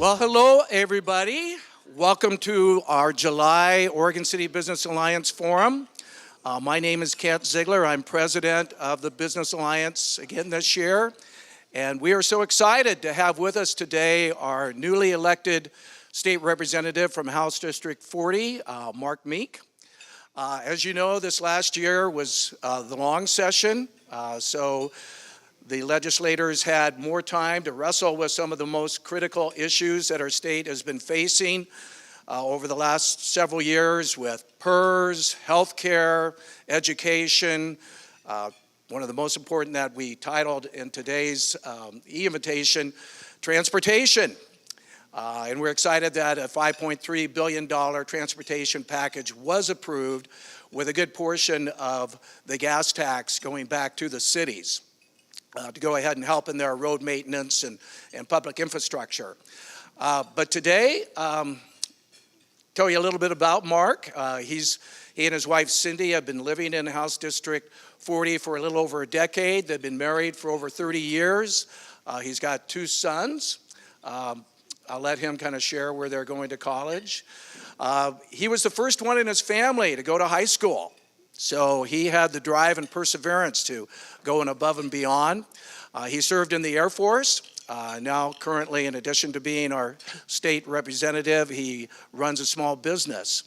Well, hello, everybody. Welcome to our July Oregon City Business Alliance Forum. My name is Kent Ziegler. I'm president of the Business Alliance again this year. And we are so excited to have with us today our newly elected state representative from House District 40, Mark Meek. As you know, this last year was the long session, so the legislators had more time to wrestle with some of the most critical issues that our state has been facing over the last several years with PERS, healthcare, education. One of the most important that we titled in today's e-invitation, transportation. And we're excited that a $5.3 billion transportation package was approved with a good portion of the gas tax going back to the cities to go ahead and help in their road maintenance and public infrastructure. But today, tell you a little bit about Mark. He and his wife Cindy have been living in House District 40 for a little over a decade. They've been married for over 30 years. He's got two sons. I'll let him kind of share where they're going to college. He was the first one in his family to go to high school. So he had the drive and perseverance to go above and beyond. He served in the Air Force. Now currently, in addition to being our state representative, he runs a small business.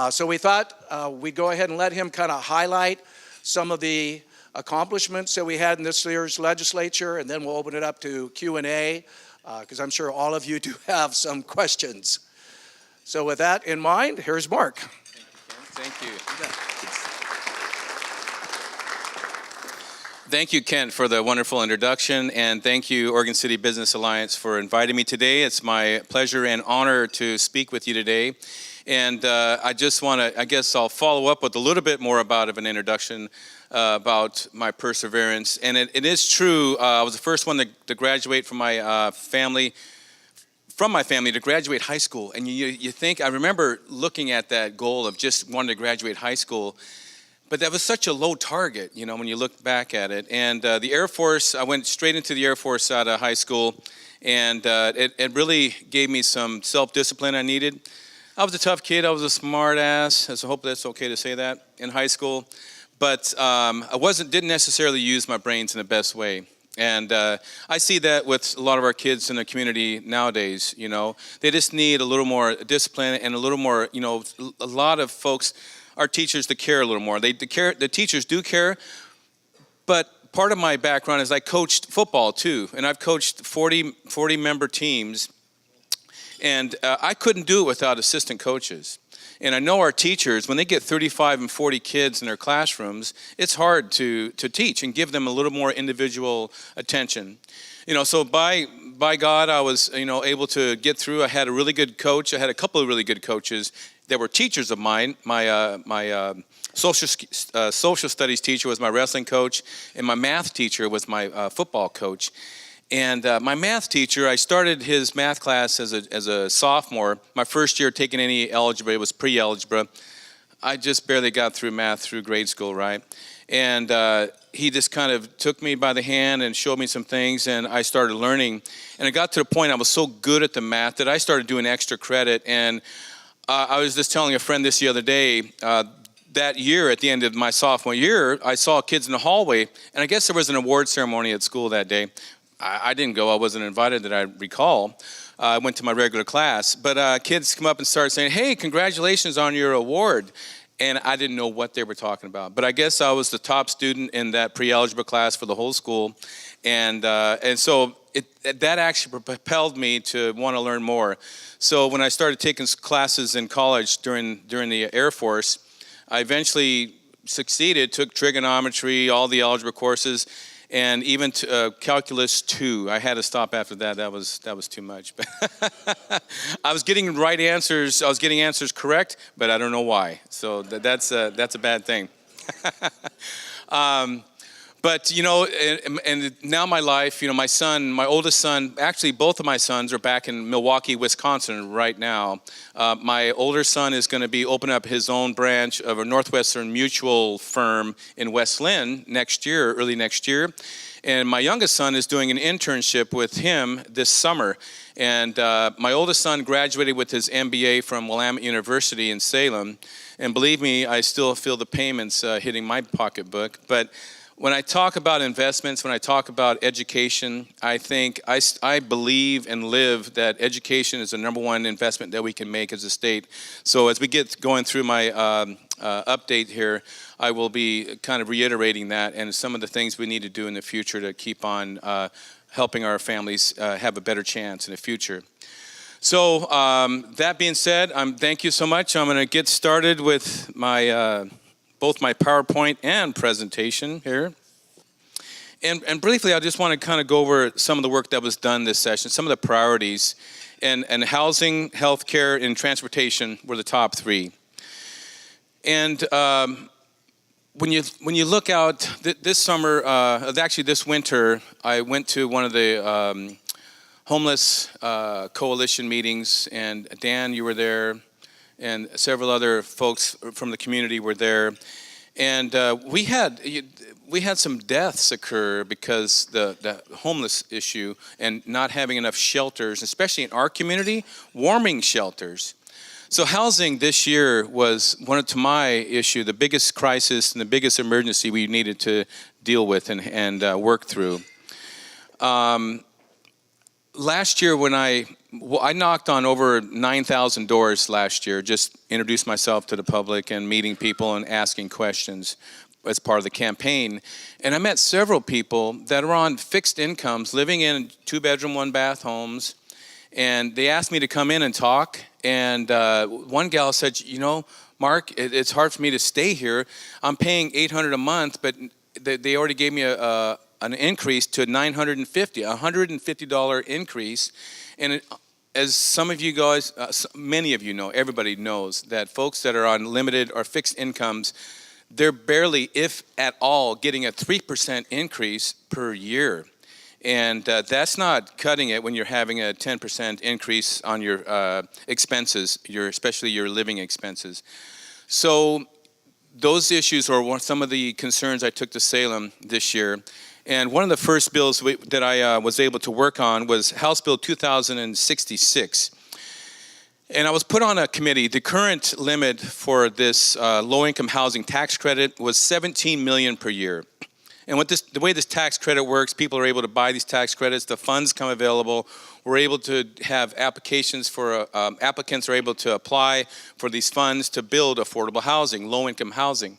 So we thought we'd go ahead and let him kind of highlight some of the accomplishments that we had in this year's legislature, and then we'll open it up to Q&A, because I'm sure all of you do have some questions. So with that in mind, here's Mark. Thank you. Thank you, Kent, for the wonderful introduction, and thank you, Oregon City Business Alliance, for inviting me today. It's my pleasure and honor to speak with you today. And I just want to, I guess I'll follow up with a little bit more of an introduction about my perseverance. And it is true, I was the first one to graduate from my family to graduate high school. And you think, I remember looking at that goal of just wanting to graduate high school, but that was such a low target, you know, when you look back at it. And the Air Force, I went straight into the Air Force out of high school, and it really gave me some self-discipline I needed. I was a tough kid, I was a smart ass, so I hope that's okay to say that, in high school. But I didn't necessarily use my brains in the best way. And I see that with a lot of our kids in the community nowadays, you know. They just need a little more discipline and a little more, you know, a lot of folks, our teachers, to care a little more. The teachers do care, but part of my background is I coached football too, and I've coached 40 member teams, and I couldn't do it without assistant coaches. And I know our teachers, when they get 35 and 40 kids in their classrooms, it's hard to teach and give them a little more individual attention. You know, so by God, I was, you know, able to get through. I had a really good coach. I had a couple of really good coaches that were teachers of mine. My social studies teacher was my wrestling coach, and my math teacher was my football coach. And my math teacher, I started his math class as a sophomore. My first year taking any algebra, it was pre-algebra. I just barely got through math through grade school, right? And he just kind of took me by the hand and showed me some things, and I started learning. And it got to the point I was so good at the math that I started doing extra credit. And I was just telling a friend this the other day, that year, at the end of my sophomore year, I saw kids in the hallway, and I guess there was an award ceremony at school that day. I didn't go, I wasn't invited that I recall. I went to my regular class, but kids come up and start saying, hey, congratulations on your award. And I didn't know what they were talking about. But I guess I was the top student in that pre-algebra class for the whole school. And so that actually propelled me to want to learn more. So when I started taking classes in college during the Air Force, I eventually succeeded, took trigonometry, all the algebra courses, and even calculus 2. I had to stop after that. That was too much. I was getting right answers. I was getting answers correct, but I don't know why. So that's a bad thing. But, and now my life, my oldest son, actually both of my sons are back in Milwaukee, Wisconsin right now. My older son is going to be opening up his own branch of a Northwestern Mutual firm in West Lynn next year, early next year. And my youngest son is doing an internship with him this summer. And my oldest son graduated with his MBA from Willamette University in Salem. And believe me, I still feel the payments hitting my pocketbook. But when I talk about investments, when I talk about education, I think I believe and live that education is the number one investment that we can make as a state. So as we get going through my update here, I will be kind of reiterating that and some of the things we need to do in the future to keep on helping our families have a better chance in the future. So that being said, thank you so much. I'm going to get started with my both my PowerPoint and presentation here. And briefly, I just want to kind of go over some of the work that was done this session, some of the priorities. And housing, healthcare, and transportation were the top three. And when you look out, this summer, actually this winter, I went to one of the homeless coalition meetings, and Dan, you were there, and several other folks from the community were there. And we had some deaths occur because the homeless issue and not having enough shelters, especially in our community, warming shelters. So housing this year was, to my issue, the biggest crisis and the biggest emergency we needed to deal with and work through. Last year when I knocked on over 9,000 doors last year, just introduced myself to the public and meeting people and asking questions as part of the campaign. And I met several people that are on fixed incomes, living in 2-bedroom, 1-bath homes. And they asked me to come in and talk. And one gal said, Mark, it's hard for me to stay here. I'm paying $800 a month, but they already gave me an increase to $150 increase. And as some of you guys, many of you know, everybody knows that folks that are on limited or fixed incomes, they're barely, if at all, getting a 3% increase per year. And that's not cutting it when you're having a 10% increase on your expenses, especially your living expenses. So those issues are some of the concerns I took to Salem this year. And one of the first bills that I was able to work on was House Bill 2066. And I was put on a committee. The current limit for this low-income housing tax credit was $17 million per year. And the way this tax credit works, people are able to buy these tax credits. The funds come available. We're able to have applications for applicants are able to apply for these funds to build affordable housing, low-income housing.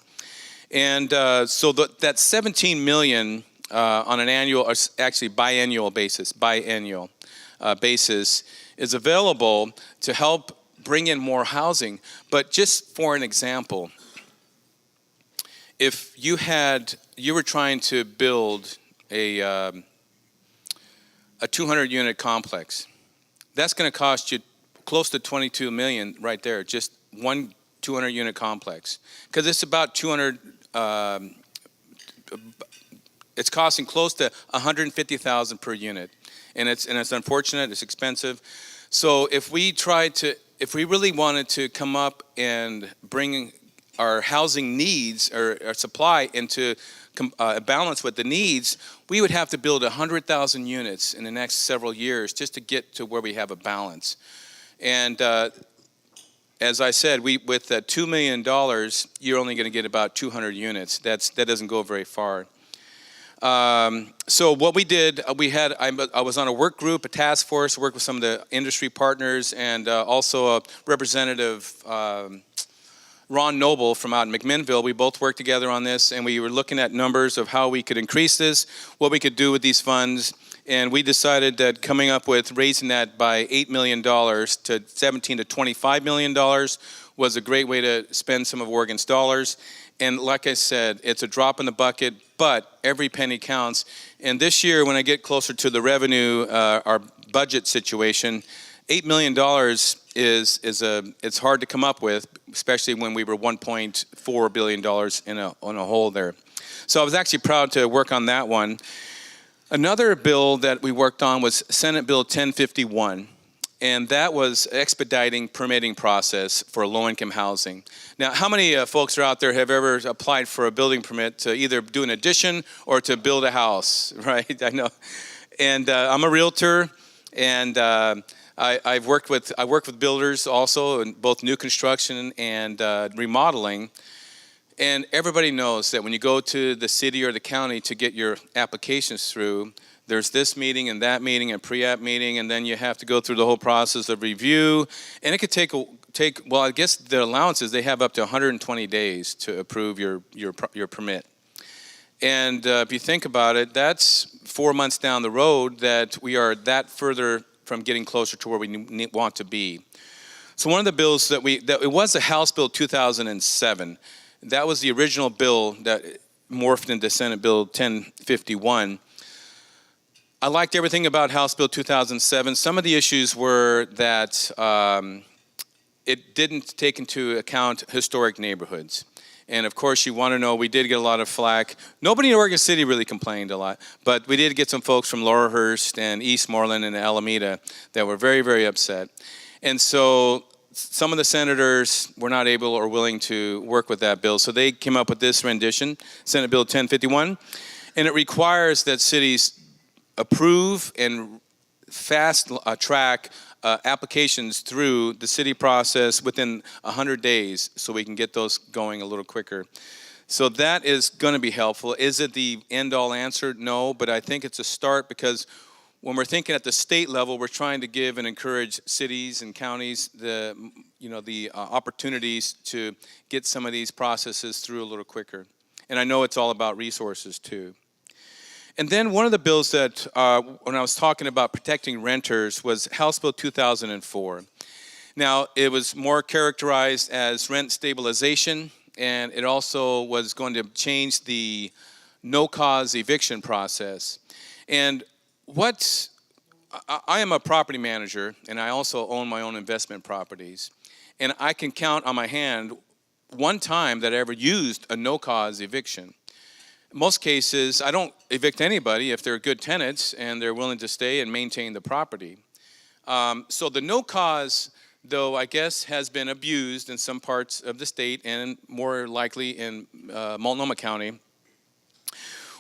And so that $17 million on an annual, or actually biannual basis, is available to help bring in more housing. But just for an example, if you were trying to build a 200-unit complex, that's going to cost you close to $22 million right there, just one 200-unit complex, because it's about 200. It's costing close to $150,000 per unit, and it's unfortunate. It's expensive. So if we really wanted to come up and bring our housing needs or our supply into balance with the needs, we would have to build 100,000 units in the next several years just to get to where we have a balance. And as I said, with $2 million, you're only going to get about 200 units. That doesn't go very far. So what we did, I was on a work group, a task force, worked with some of the industry partners, and also a representative, Ron Noble from out in McMinnville. We both worked together on this, and we were looking at numbers of how we could increase this, what we could do with these funds, and we decided that coming up with raising that by $8 million to $17 to $25 million was a great way to spend some of Oregon's dollars. And like I said, it's a drop in the bucket, but every penny counts. And this year, when I get closer to the revenue, our budget situation, $8 million it's hard to come up with, especially when we were $1.4 billion in a hole there. So I was actually proud to work on that one. Another bill that we worked on was Senate Bill 1051. And that was expediting permitting process for low-income housing. Now, how many folks are out there have ever applied for a building permit to either do an addition or to build a house, right? I know. And I'm a realtor, and I work with builders also in both new construction and remodeling. And everybody knows that when you go to the city or the county to get your applications through, there's this meeting and that meeting and pre-app meeting, and then you have to go through the whole process of review. And it could take well, I guess the allowances, they have up to 120 days to approve your permit. And if you think about it, that's 4 months down the road that we are that further from getting closer to where we want to be. So one of the bills that it was a House Bill 2007. That was the original bill that morphed into Senate Bill 1051. I liked everything about House Bill 2007. Some of the issues were that it didn't take into account historic neighborhoods. And of course, you want to know, we did get a lot of flack. Nobody in Oregon City really complained a lot, but we did get some folks from Laurelhurst and Eastmoreland and Alameda that were very, very upset. And so some of the senators were not able or willing to work with that bill. So they came up with this rendition, Senate Bill 1051. And it requires that cities approve and fast track applications through the city process within 100 days so we can get those going a little quicker. So that is going to be helpful. Is it the end-all answer? No, but I think it's a start, because when we're thinking at the state level, we're trying to give and encourage cities and counties the opportunities to get some of these processes through a little quicker. And I know it's all about resources too. And then one of the bills that, when I was talking about protecting renters, was House Bill 2004. Now, it was more characterized as rent stabilization, and it also was going to change the no-cause eviction process. And I am a property manager, and I also own my own investment properties. And I can count on my hand one time that I ever used a no-cause eviction. In most cases, I don't evict anybody if they're good tenants and they're willing to stay and maintain the property. So the no cause, though, I guess, has been abused in some parts of the state and more likely in Multnomah County.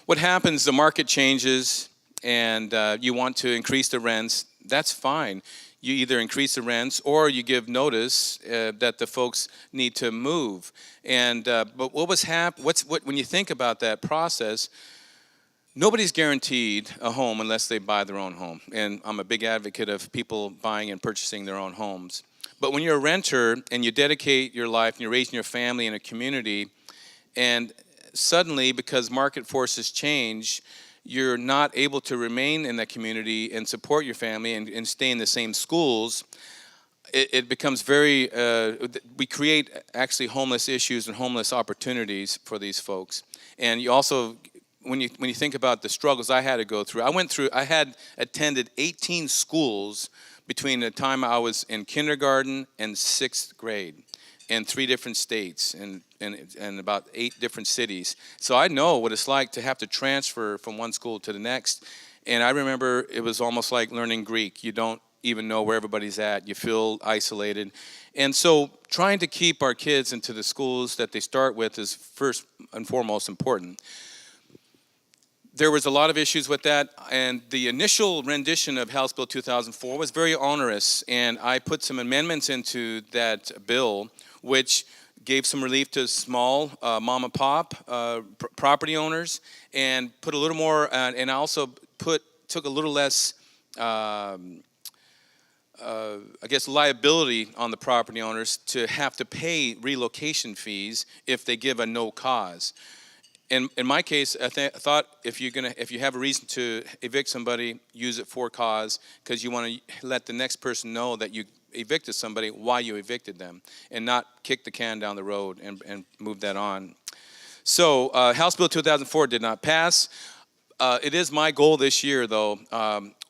What happens, the market changes and you want to increase the rents, that's fine. You either increase the rents or you give notice that the folks need to move. And but when you think about that process, nobody's guaranteed a home unless they buy their own home. And I'm a big advocate of people buying and purchasing their own homes. But when you're a renter and you dedicate your life and you're raising your family in a community, and suddenly, because market forces change, you're not able to remain in that community and support your family and stay in the same schools, it becomes very, we create actually homeless issues and homeless opportunities for these folks. And you also, when you think about the struggles I had to go through, I had attended 18 schools between the time I was in kindergarten and 6th grade in 3 different states and about 8 different cities. So I know what it's like to have to transfer from one school to the next. And I remember it was almost like learning Greek. You don't even know where everybody's at. You feel isolated. And so trying to keep our kids into the schools that they start with is first and foremost important. There was a lot of issues with that, and the initial rendition of House Bill 2004 was very onerous, and I put some amendments into that bill, which gave some relief to small mom and pop property owners, and put a little more, and I also took a little less, I guess, liability on the property owners to have to pay relocation fees if they give a no cause. In my case, I thought if you have a reason to evict somebody, use it for cause, because you want to let the next person know that you evicted somebody, why you evicted them, and not kick the can down the road and move that on. So House Bill 2004 did not pass. It is my goal this year, though.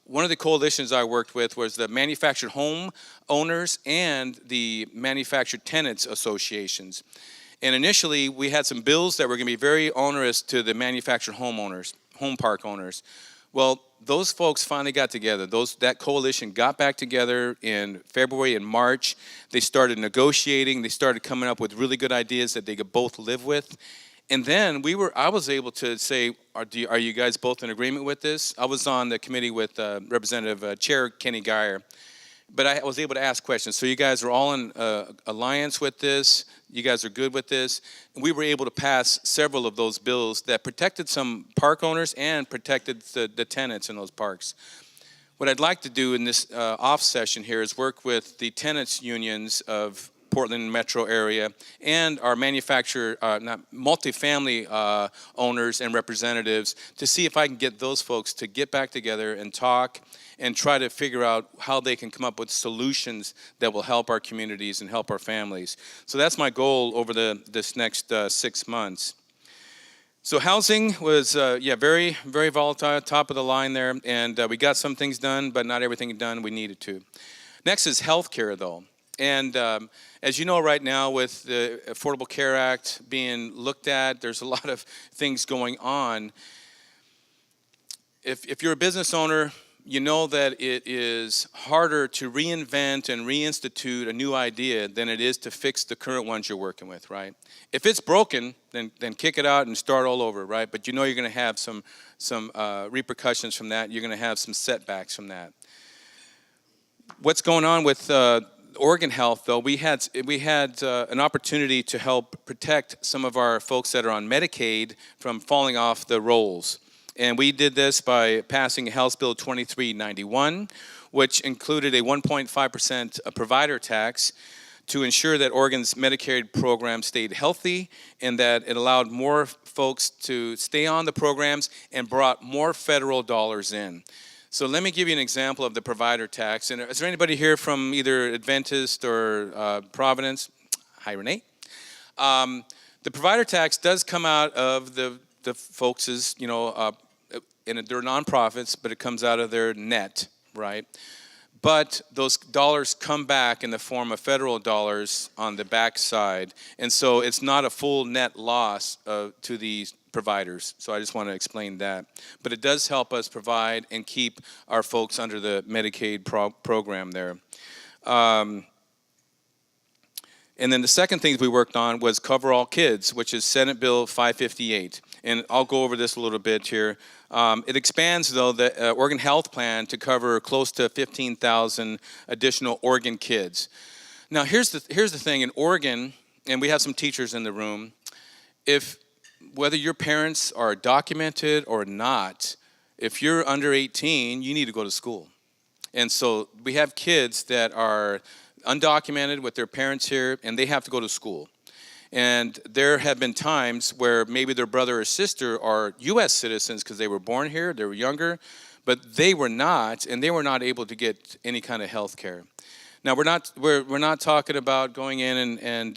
One of the coalitions I worked with was the manufactured home owners and the manufactured tenants associations. And initially, we had some bills that were going to be very onerous to the manufactured homeowners, home park owners. Well, those folks finally got together. That coalition got back together in February and March. They started negotiating. They started coming up with really good ideas that they could both live with. And then I was able to say, are you guys both in agreement with this? I was on the committee with Representative Chair Kenny Geyer. But I was able to ask questions. So you guys are all in alliance with this. You guys are good with this. And we were able to pass several of those bills that protected some park owners and protected the tenants in those parks. What I'd like to do in this off session here is work with the tenants unions of Portland metro area and our multifamily owners and representatives to see if I can get those folks to get back together and talk and try to figure out how they can come up with solutions that will help our communities and help our families. So that's my goal over this next 6 months. So housing was, very, very volatile, top of the line there, and we got some things done, but not everything done we needed to. Next is healthcare, though. And as you know right now, with the Affordable Care Act being looked at, there's a lot of things going on. If you're a business owner, you know that it is harder to reinvent and reinstitute a new idea than it is to fix the current ones you're working with, right? If it's broken, then kick it out and start all over, right? But you know you're going to have some repercussions from that. You're going to have some setbacks from that. What's going on with Oregon Health, though, we had an opportunity to help protect some of our folks that are on Medicaid from falling off the rolls. And we did this by passing House Bill 2391, which included a 1.5% provider tax to ensure that Oregon's Medicaid program stayed healthy and that it allowed more folks to stay on the programs and brought more federal dollars in. So let me give you an example of the provider tax. And is there anybody here from either Adventist or Providence? Hi, Renee. The provider tax does come out of the folks' and they're nonprofits, but it comes out of their net, right? But those dollars come back in the form of federal dollars on the backside. And so it's not a full net loss to these providers. So I just want to explain that. But it does help us provide and keep our folks under the Medicaid program there. And then the second thing we worked on was Cover All Kids, which is Senate Bill 558. And I'll go over this a little bit here. It expands, though, the Oregon Health Plan to cover close to 15,000 additional Oregon kids. Now, here's the thing. In Oregon, and we have some teachers in the room, whether your parents are documented or not, if you're under 18, you need to go to school. And so we have kids that are undocumented with their parents here, and they have to go to school. And there have been times where maybe their brother or sister are U.S. citizens because they were born here, they were younger, but they were not, and they were not able to get any kind of health care. Now, we're not talking about going in and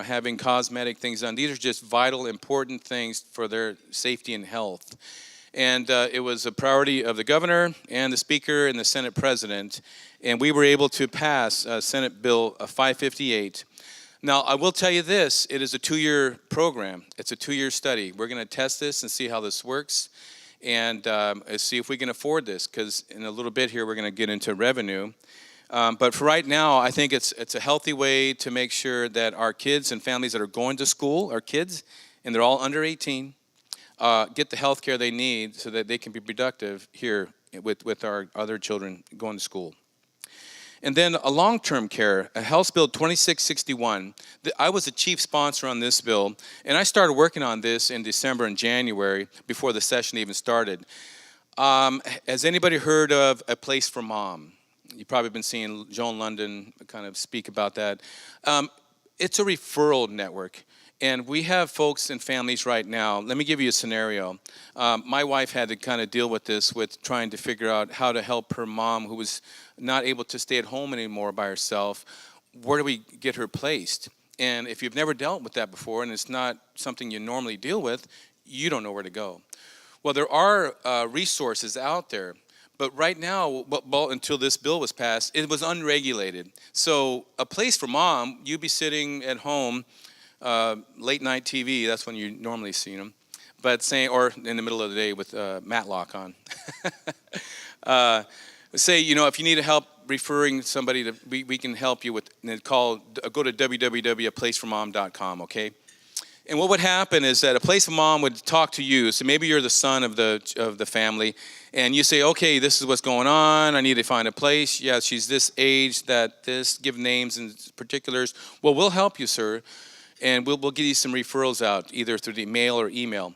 having cosmetic things done. These are just vital, important things for their safety and health. And it was a priority of the governor and the speaker and the Senate president, and we were able to pass Senate Bill 558. Now, I will tell you this, it is a 2-year program. It's a 2-year study. We're going to test this and see how this works and see if we can afford this, because in a little bit here we're going to get into revenue. But for right now, I think it's a healthy way to make sure that our kids and families that are going to school, our kids, and they're all under 18, get the health care they need so that they can be productive here with our other children going to school. And then a long-term care, a House Bill 2661. I was a chief sponsor on this bill, and I started working on this in December and January before the session even started. Has anybody heard of A Place for Mom? You've probably been seeing Joan London kind of speak about that. It's a referral network. And we have folks and families right now. Let me give you a scenario. My wife had to kind of deal with this, with trying to figure out how to help her mom who was not able to stay at home anymore by herself. Where do we get her placed? And if you've never dealt with that before and it's not something you normally deal with, you don't know where to go. Well, there are resources out there. But right now, well, until this bill was passed, it was unregulated. So A Place for Mom, you'd be sitting at home late night TV, that's when you normally see them. But saying, or in the middle of the day with Matlock on. Say, if you need help referring somebody to, we can help you with, go to www.aplaceformom.com, okay? And what would happen is that a Place for Mom would talk to you. So maybe you're the son of the family, and you say, okay, this is what's going on. I need to find a place. Yeah, she's this age, give names and particulars. Well, we'll help you, sir, and we'll give you some referrals out, either through the mail or email.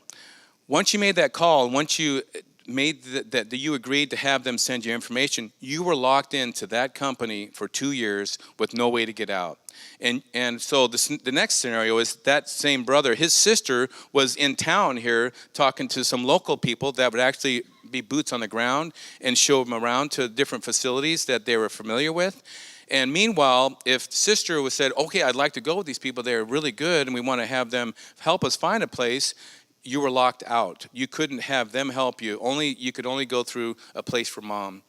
Once you made that call, once you made that you agreed to have them send you information, you were locked into that company for 2 years with no way to get out. And so the next scenario is that same brother, his sister was in town here talking to some local people that would actually be boots on the ground and show them around to different facilities that they were familiar with. And meanwhile, if sister was said, okay, I'd like to go with these people, they're really good, and we want to have them help us find a place, you were locked out. You couldn't have them help you. You could only go through a Place for Mom.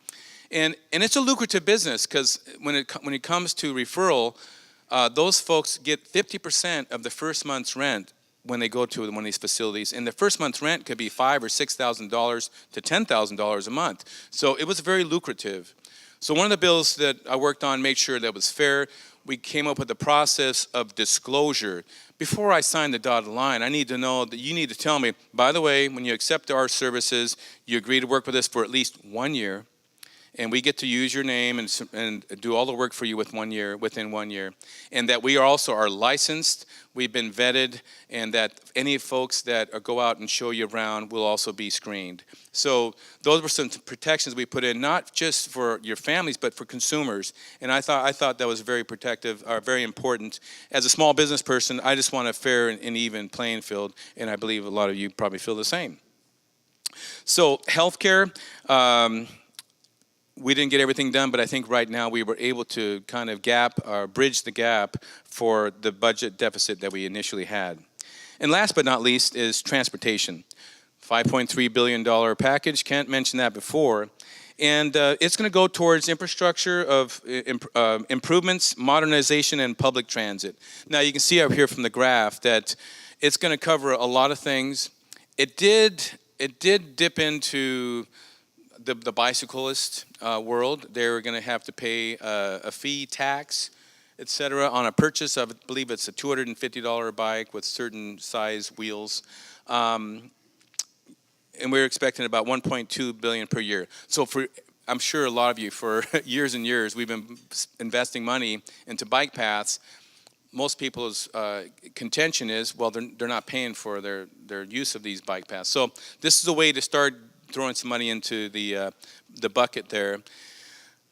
And it's a lucrative business, because when it comes to referral, those folks get 50% of the first month's rent when they go to one of these facilities. And the first month's rent could be $5,000 or $6,000 to $10,000 a month. So it was very lucrative. So one of the bills that I worked on made sure that was fair. We came up with a process of disclosure. Before I sign the dotted line, I need to know that you need to tell me, by the way, when you accept our services, you agree to work with us for at least 1 year, and we get to use your name and do all the work for you within 1 year, and that we also are licensed, we've been vetted, and that any folks that go out and show you around will also be screened. So those were some protections we put in, not just for your families, but for consumers. And I thought that was very protective, or very important. As a small business person, I just want a fair and even playing field, and I believe a lot of you probably feel the same. So healthcare. We didn't get everything done, but I think right now we were able to kind of bridge the gap for the budget deficit that we initially had. And last but not least is transportation. $5.3 billion package, Kent mentioned that before. And it's going to go towards infrastructure of improvements, modernization, and public transit. Now you can see up here from the graph that it's going to cover a lot of things. It did dip into the bicyclist world. They're going to have to pay a fee, tax, etc. on a purchase of, I believe it's a $250 bike with certain size wheels. And we're expecting about $1.2 billion per year. So I'm sure a lot of you, for years and years, we've been investing money into bike paths. Most people's contention is, well, they're not paying for their use of these bike paths. So this is a way to start throwing some money into the bucket there.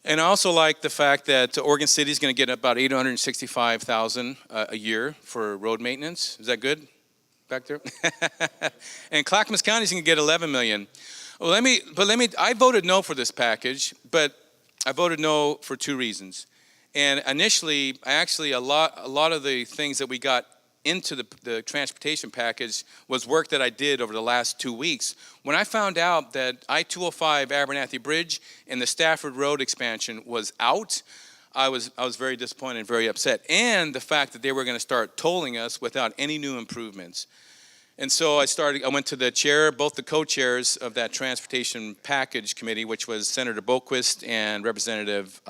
And I also like the fact that Oregon City is going to get about $865,000 a year for road maintenance. Is that good back there? And Clackamas County is going to get $11 million. Well, I voted no for this package, but I voted no for two reasons. And initially, a lot of the things that we got into the transportation package was work that I did over the last 2 weeks. When I found out that I-205 Abernathy Bridge and the Stafford Road expansion was out, I was very disappointed and very upset. And the fact that they were going to start tolling us without any new improvements. And so I went to the chair, both the co-chairs of that transportation package committee, which was Senator Boquist and Representative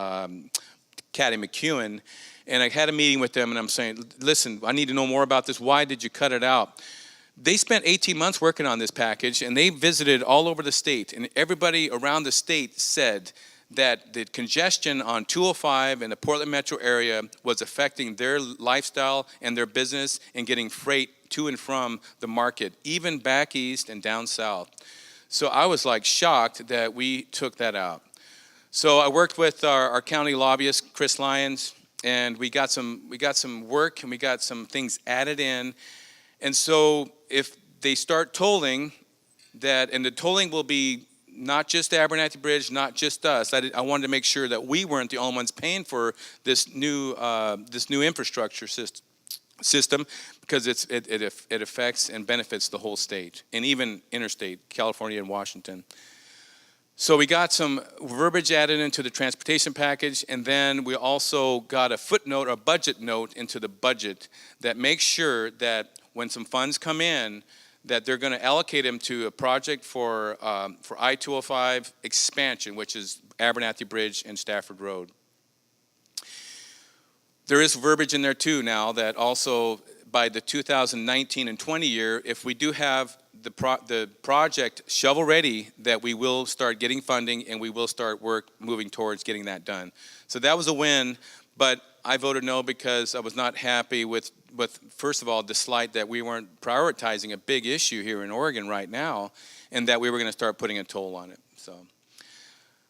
Caddy McEwen. And I had a meeting with them, and I'm saying, listen, I need to know more about this. Why did you cut it out? They spent 18 months working on this package, and they visited all over the state. And everybody around the state said that the congestion on 205 in the Portland metro area was affecting their lifestyle and their business and getting freight to and from the market, even back east and down south. So I was like shocked that we took that out. So I worked with our county lobbyist, Chris Lyons, and we got some work and we got some things added in. And so if they start tolling that, and the tolling will be not just the Abernathy Bridge, not just us. I wanted to make sure that we weren't the only ones paying for this new infrastructure system, because it affects and benefits the whole state and even interstate, California and Washington. So we got some verbiage added into the transportation package, and then we also got a footnote or budget note into the budget that makes sure that when some funds come in, that they're going to allocate them to a project for I-205 expansion, which is Abernathy Bridge and Stafford Road. There is verbiage in there too now that also by the 2019 and 20 year, if we do have the project shovel ready, that we will start getting funding and we will start work moving towards getting that done. So that was a win, but I voted no because I was not happy with first of all, the slight that we weren't prioritizing a big issue here in Oregon right now, and that we were going to start putting a toll on it. So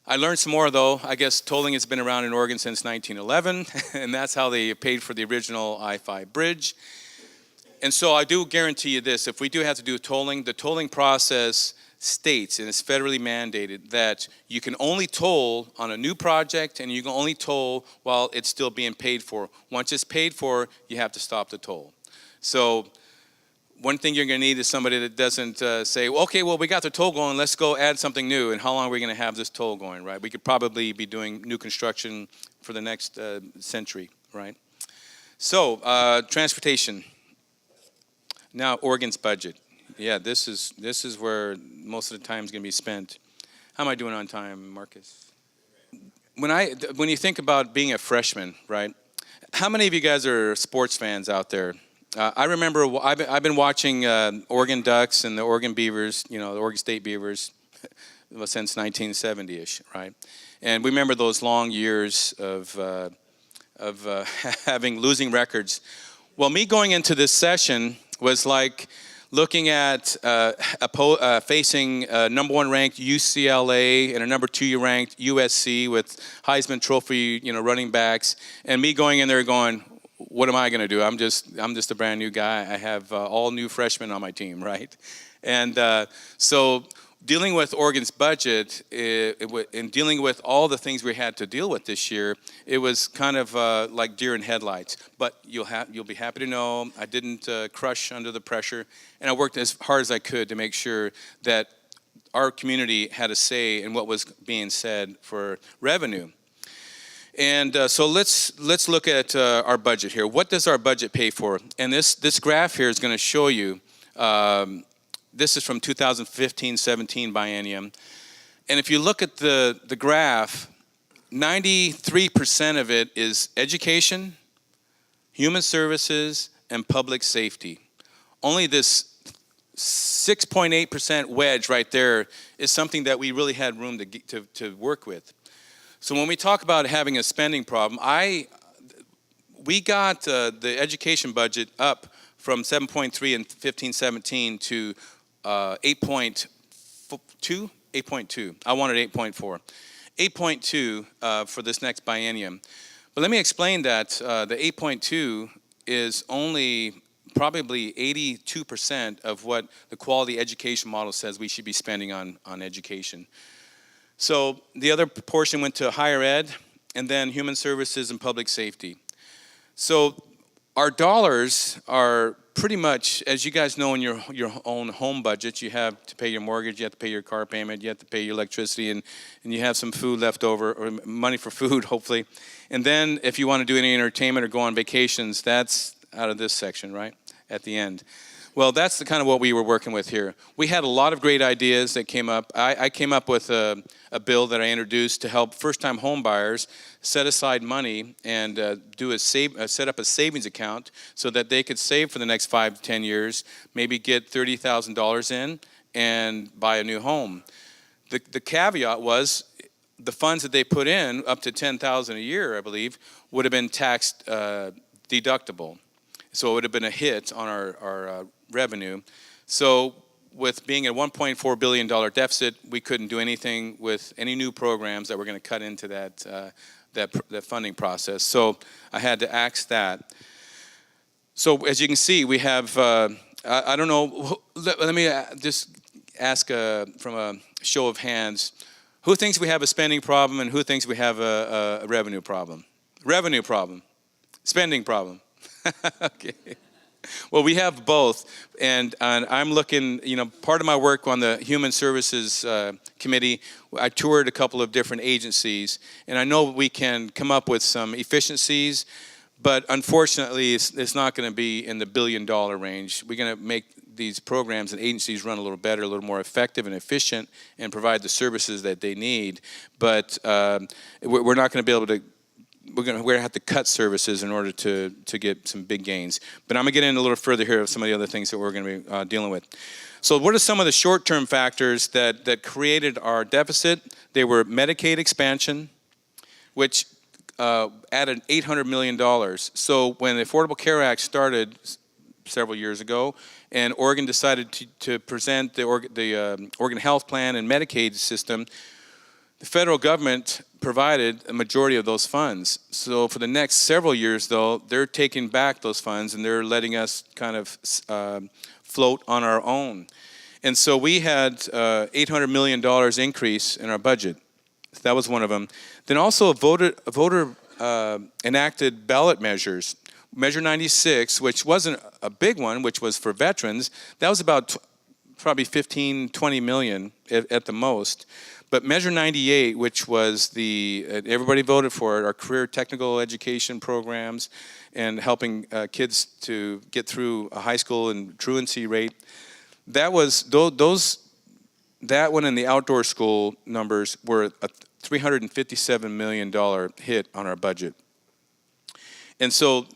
I learned some more, though. I guess tolling has been around in Oregon since 1911, and that's how they paid for the original I-5 bridge. And so I do guarantee you this, if we do have to do tolling, the tolling process states, and it's federally mandated, that you can only toll on a new project and you can only toll while it's still being paid for. Once it's paid for, you have to stop the toll. So one thing you're going to need is somebody that doesn't say, well, okay, well, we got the toll going, let's go add something new, and how long are we going to have this toll going, right? We could probably be doing new construction for the next century, right? So, transportation. Now, Oregon's budget. Yeah, this is where most of the time is going to be spent. How am I doing on time, Marcus? When you think about being a freshman, right? How many of you guys are sports fans out there? I remember I've been watching Oregon Ducks and the Oregon Beavers, the Oregon State Beavers, since 1970-ish, right? And we remember those long years of having losing records. Well, me going into this session was like looking at facing a number one ranked UCLA and a number two ranked USC with Heisman Trophy, running backs, and me going in there going, what am I going to do? I'm just a brand new guy. I have all new freshmen on my team, right? And so dealing with Oregon's budget and dealing with all the things we had to deal with this year, it was kind of like deer in headlights. But you'll be happy to know I didn't crush under the pressure, and I worked as hard as I could to make sure that our community had a say in what was being said for revenue. And so let's look at our budget here. What does our budget pay for? And this graph here is going to show you. This is from 2015-17 biennium. And if you look at the graph, 93% of it is education, human services, and public safety. Only this 6.8% wedge right there is something that we really had room to work with. So when we talk about having a spending problem, we got the education budget up from 7.3 in 15-17 to 8.2. I wanted 8.4. 8.2 for this next biennium. But let me explain that the 8.2 is only probably 82% of what the quality education model says we should be spending on education. So the other portion went to higher ed, and then human services and public safety. So our dollars are pretty much, as you guys know, in your own home budget, you have to pay your mortgage, you have to pay your car payment, you have to pay your electricity, and you have some food left over, or money for food, hopefully. And then if you want to do any entertainment or go on vacations, that's out of this section, right, at the end. Well, that's the kind of what we were working with here. We had a lot of great ideas that came up. I came up with a bill that I introduced to help first-time home buyers set aside money and set up a savings account so that they could save for the next 5 to 10 years, maybe get $30,000 in and buy a new home. The caveat was the funds that they put in, up to $10,000 a year, I believe, would have been tax deductible. So it would have been a hit on our revenue. So with being a $1.4 billion deficit, we couldn't do anything with any new programs that were going to cut into that funding process. So I had to axe that. So as you can see, we have, I don't know, let me just ask from a show of hands, who thinks we have a spending problem and who thinks we have a revenue problem? Revenue problem. Spending problem. Okay. Well, we have both, and I'm looking. Part of my work on the Human Services Committee, I toured a couple of different agencies, and I know we can come up with some efficiencies, but unfortunately, it's not going to be in the billion-dollar range. We're going to make these programs and agencies run a little better, a little more effective and efficient, and provide the services that they need. But we're not going to be able to. We're going to have to cut services in order to get some big gains. But I'm going to get in a little further here of some of the other things that we're going to be dealing with. So what are some of the short-term factors that created our deficit? They were Medicaid expansion, which added $800 million. So when the Affordable Care Act started several years ago, and Oregon decided to present the Oregon Health Plan and Medicaid system, the federal government provided a majority of those funds. So for the next several years, though, they're taking back those funds and they're letting us kind of float on our own. And so we had $800 million increase in our budget. That was one of them. Then also a voter enacted ballot measures. Measure 96, which wasn't a big one, which was for veterans, that was about probably 20 million at the most. But Measure 98, which was everybody voted for it, our career technical education programs and helping kids to get through a high school and truancy rate, that was that one and the outdoor school numbers were a $357 million hit on our budget. And so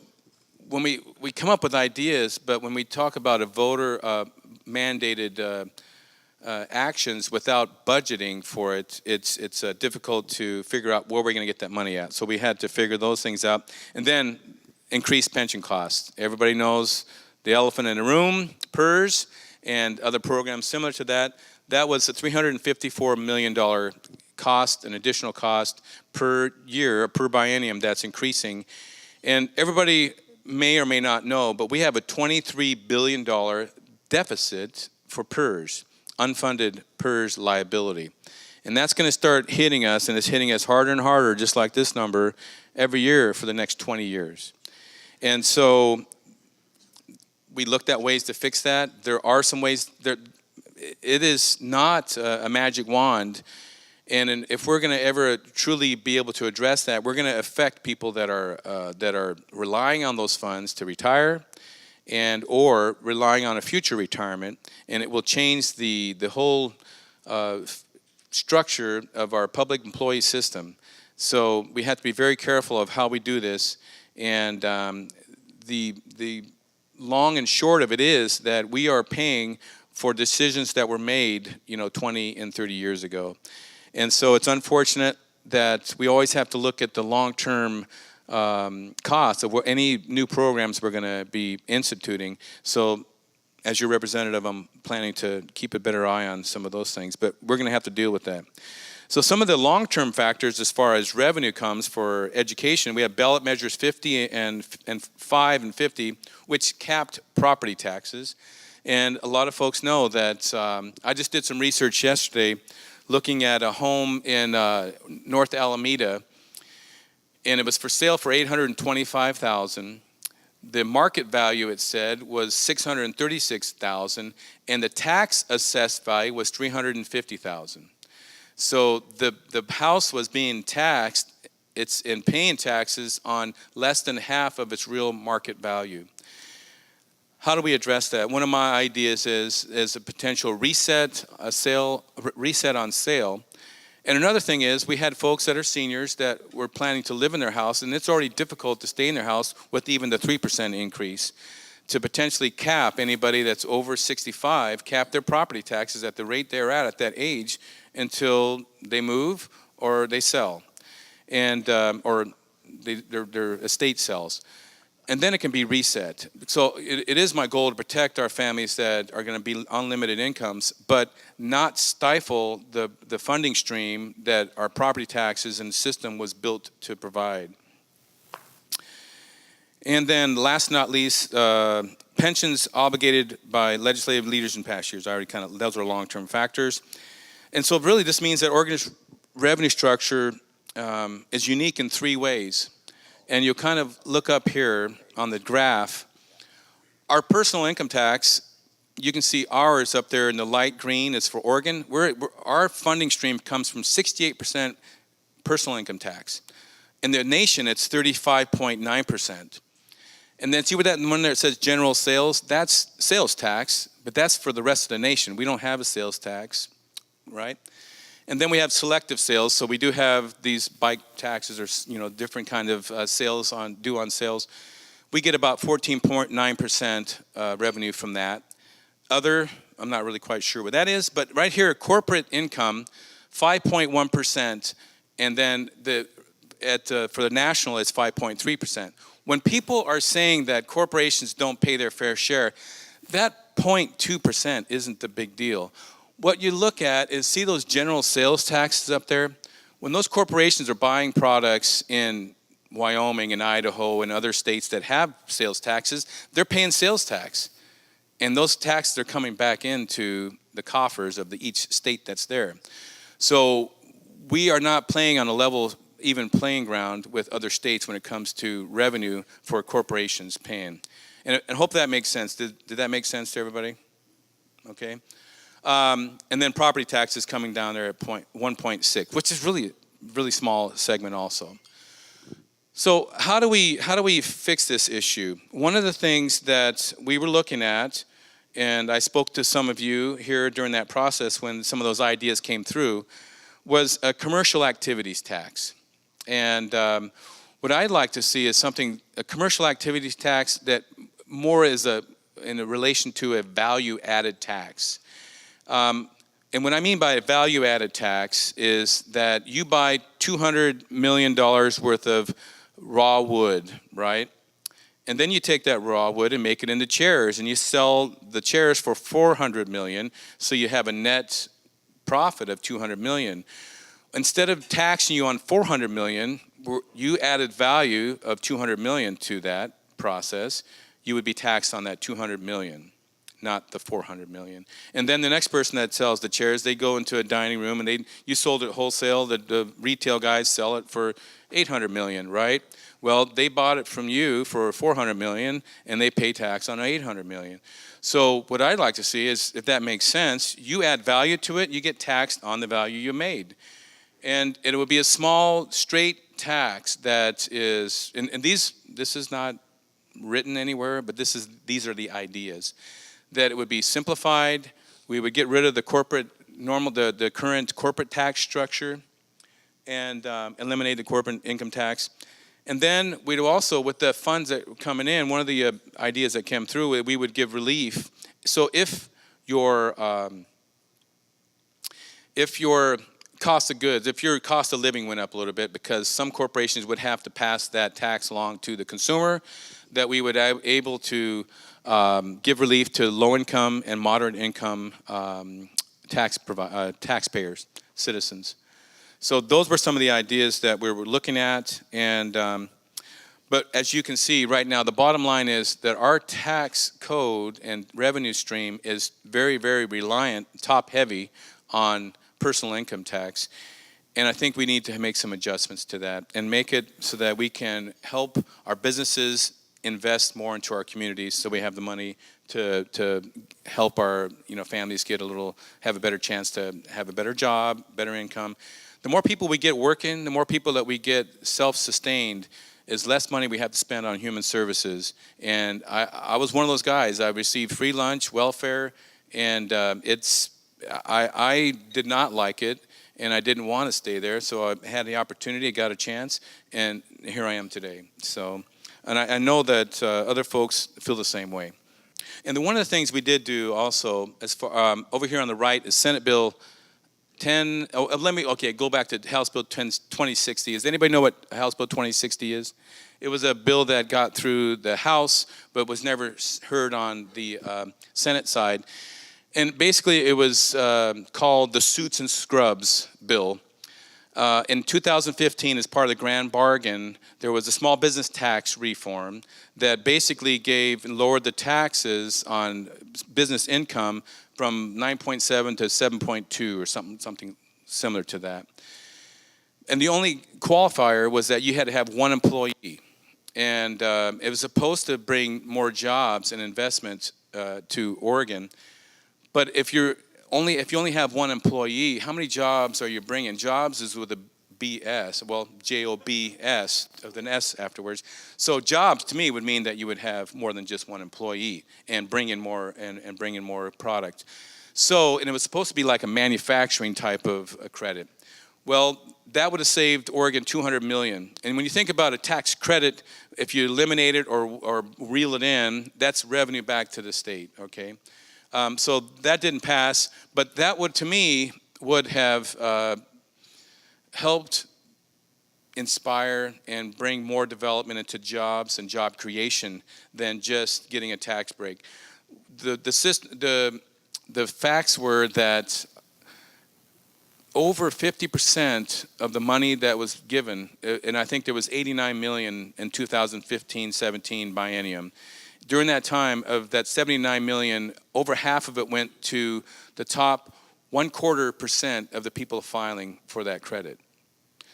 when we come up with ideas, but when we talk about a voter mandated actions without budgeting for it, it's difficult to figure out where we're going to get that money at. So we had to figure those things out. And then increased pension costs. Everybody knows the elephant in the room, PERS, and other programs similar to that. That was a $354 million cost, an additional cost per year, per biennium that's increasing. And everybody may or may not know, but we have a $23 billion deficit for PERS. Unfunded PERS liability. And that's going to start hitting us, and it's hitting us harder and harder, just like this number, every year for the next 20 years. And so we looked at ways to fix that. There are some ways. It is not a magic wand. And if we're going to ever truly be able to address that, we're going to affect people that are relying on those funds to retire, and or relying on a future retirement, and it will change the whole structure of our public employee system. So we have to be very careful of how we do this, and the long and short of it is that we are paying for decisions that were made 20 and 30 years ago. And so it's unfortunate that we always have to look at the long-term costs of any new programs we're going to be instituting. So as your representative, I'm planning to keep a better eye on some of those things, but we're going to have to deal with that. So some of the long-term factors as far as revenue comes for education, we have ballot measures 50 and 5 and 50, which capped property taxes. And a lot of folks know that I just did some research yesterday looking at a home in North Alameda, and it was for sale for $825,000. The market value, it said, was $636,000, and the tax assessed value was $350,000. So the house was being taxed, it's in paying taxes on less than half of its real market value. How do we address that? One of my ideas is a potential reset on sale. And another thing is, we had folks that are seniors that were planning to live in their house, and it's already difficult to stay in their house with even the 3% increase. To potentially cap anybody that's over 65, cap their property taxes at the rate they're at that age until they move or they sell, and or their estate sells. And then it can be reset. So it is my goal to protect our families that are going to be unlimited incomes, but not stifle the funding stream that our property taxes and system was built to provide. And then last not least, pensions obligated by legislative leaders in past years. Those are long-term factors. And so really this means that Oregon's revenue structure is unique in 3 ways. And you'll kind of look up here on the graph. our personal income tax, you can see ours up there in the light green is for Oregon. Our funding stream comes from 68% personal income tax. In the nation, it's 35.9%. And then see what that one there it says general sales, that's sales tax, but that's for the rest of the nation. We don't have a sales tax, right? And then we have selective sales, so we do have these bike taxes or different kind of sales due on sales. We get about 14.9% revenue from that. Other, I'm not really quite sure what that is, but right here, corporate income, 5.1%, and then for the national, it's 5.3%. When people are saying that corporations don't pay their fair share, that 0.2% isn't the big deal. What you look at is, see those general sales taxes up there? When those corporations are buying products in Wyoming and Idaho and other states that have sales taxes, they're paying sales tax. And those taxes are coming back into the coffers of each state that's there. So we are not playing on a level even playing ground with other states when it comes to revenue for corporations paying. And hope that makes sense. Did that make sense to everybody? Okay. And then property taxes coming down there at 1.6, which is really small segment also. So how do we fix this issue? One of the things that we were looking at, and I spoke to some of you here during that process when some of those ideas came through, was a commercial activities tax. And what I'd like to see is a commercial activities tax that more is in a relation to a value-added tax. And what I mean by a value-added tax is that you buy $200 million worth of raw wood, right? And then you take that raw wood and make it into chairs, and you sell the chairs for $400 million, so you have a net profit of $200 million. Instead of taxing you on $400 million, you added value of $200 million to that process, you would be taxed on that $200 million, not the $400 million. And then the next person that sells the chairs, they go into a dining room and you sold it wholesale, the retail guys sell it for $800 million, right? Well, they bought it from you for $400 million and they pay tax on $800 million. So what I'd like to see is, if that makes sense, you add value to it, you get taxed on the value you made. And it would be a small, straight tax that is, and this is not written anywhere, but these are the ideas. That it would be simplified. We would get rid of the current corporate tax structure, and eliminate the corporate income tax. And then we'd also, with the funds that were coming in, one of the ideas that came through, we would give relief. So if your cost of goods, if your cost of living went up a little bit, because some corporations would have to pass that tax along to the consumer, that we would be able to give relief to low-income and moderate-income taxpayers, citizens. So those were some of the ideas that we were looking at. And but as you can see right now, the bottom line is that our tax code and revenue stream is very, very reliant, top-heavy, on personal income tax. And I think we need to make some adjustments to that and make it so that we can help our businesses invest more into our communities, so we have the money to help our families have a better chance to have a better job, better income. The more people we get working, the more people that we get self-sustained, is less money we have to spend on human services. And I was one of those guys. I received free lunch, welfare, and I did not like it, and I didn't want to stay there. So I had the opportunity, I got a chance, and here I am today. So, and I know that other folks feel the same way. And one of the things we did do also, as far over here on the right, is Senate Bill 10. Go back to House Bill 2060. Does anybody know what House Bill 2060 is? It was a bill that got through the House, but was never heard on the Senate side. And basically, it was called the Suits and Scrubs bill. In 2015, as part of the grand bargain, there was a small business tax reform that basically lowered the taxes on business income from 9.7 to 7.2 or something similar to that. And the only qualifier was that you had to have one employee. and it was supposed to bring more jobs and investment to Oregon. But if you only have one employee, how many jobs are you bringing? Jobs is with a BS, well, JOBS, with an S afterwards. So jobs to me would mean that you would have more than just one employee and bring in more and bring in more product. So, and it was supposed to be like a manufacturing type of credit. Well, that would have saved Oregon $200 million. And when you think about a tax credit, if you eliminate it or reel it in, that's revenue back to the state, okay? So that didn't pass, but that would, to me, would have helped inspire and bring more development into jobs and job creation than just getting a tax break. The facts were that over 50% of the money that was given, and I think there was $89 million in 2015-17 biennium. During that time, of that $79 million, over half of it went to the top 1/4% of the people filing for that credit.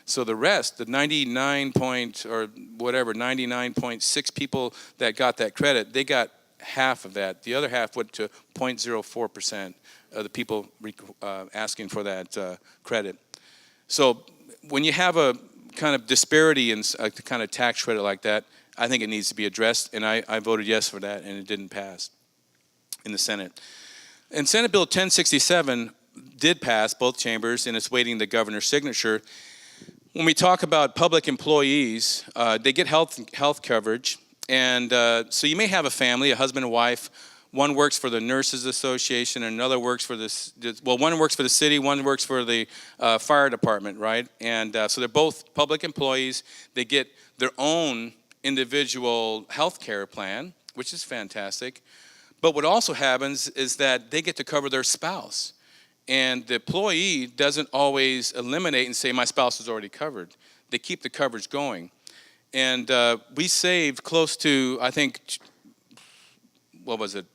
So the rest, the 99.6 people that got that credit, they got half of that. The other half went to 0.04% of the people asking for that credit. So when you have a kind of disparity in a kind of tax credit like that, I think it needs to be addressed, and I voted yes for that, and it didn't pass in the Senate. And Senate Bill 1067 did pass both chambers, and it's waiting the governor's signature. When we talk about public employees, they get health coverage, and so you may have a family, a husband and wife. One works for the Nurses Association, and another works for one works for the city, one works for the fire department, right? And so they're both public employees. They get their own individual health care plan, which is fantastic. But what also happens is that they get to cover their spouse. And the employee doesn't always eliminate and say, my spouse is already covered. They keep the coverage going. And we saved close to, I think, what was it?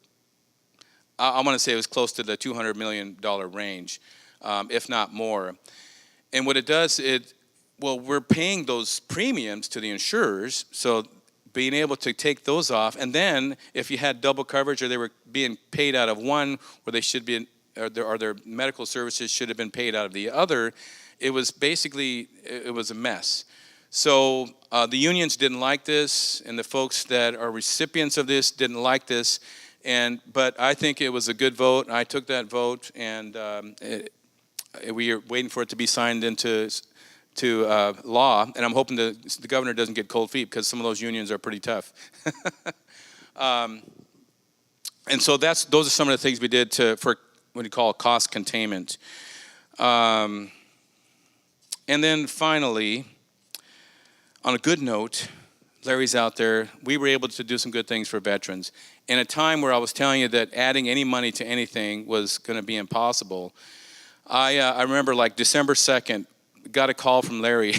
I want to say it was close to the $200 million range, if not more. And what it does, we're paying those premiums to the insurers, so being able to take those off, and then if you had double coverage or they were being paid out of one where they should be, or their medical services should have been paid out of the other, it was basically, it was a mess. So the unions didn't like this, and the folks that are recipients of this didn't like this, but I think it was a good vote. I took that vote, and we are waiting for it to be signed into law, and I'm hoping the governor doesn't get cold feet because some of those unions are pretty tough. And so those are some of the things we did for what you call cost containment. And then finally, on a good note, Larry's out there, we were able to do some good things for veterans. In a time where I was telling you that adding any money to anything was going to be impossible, I remember like December 2nd, got a call from Larry,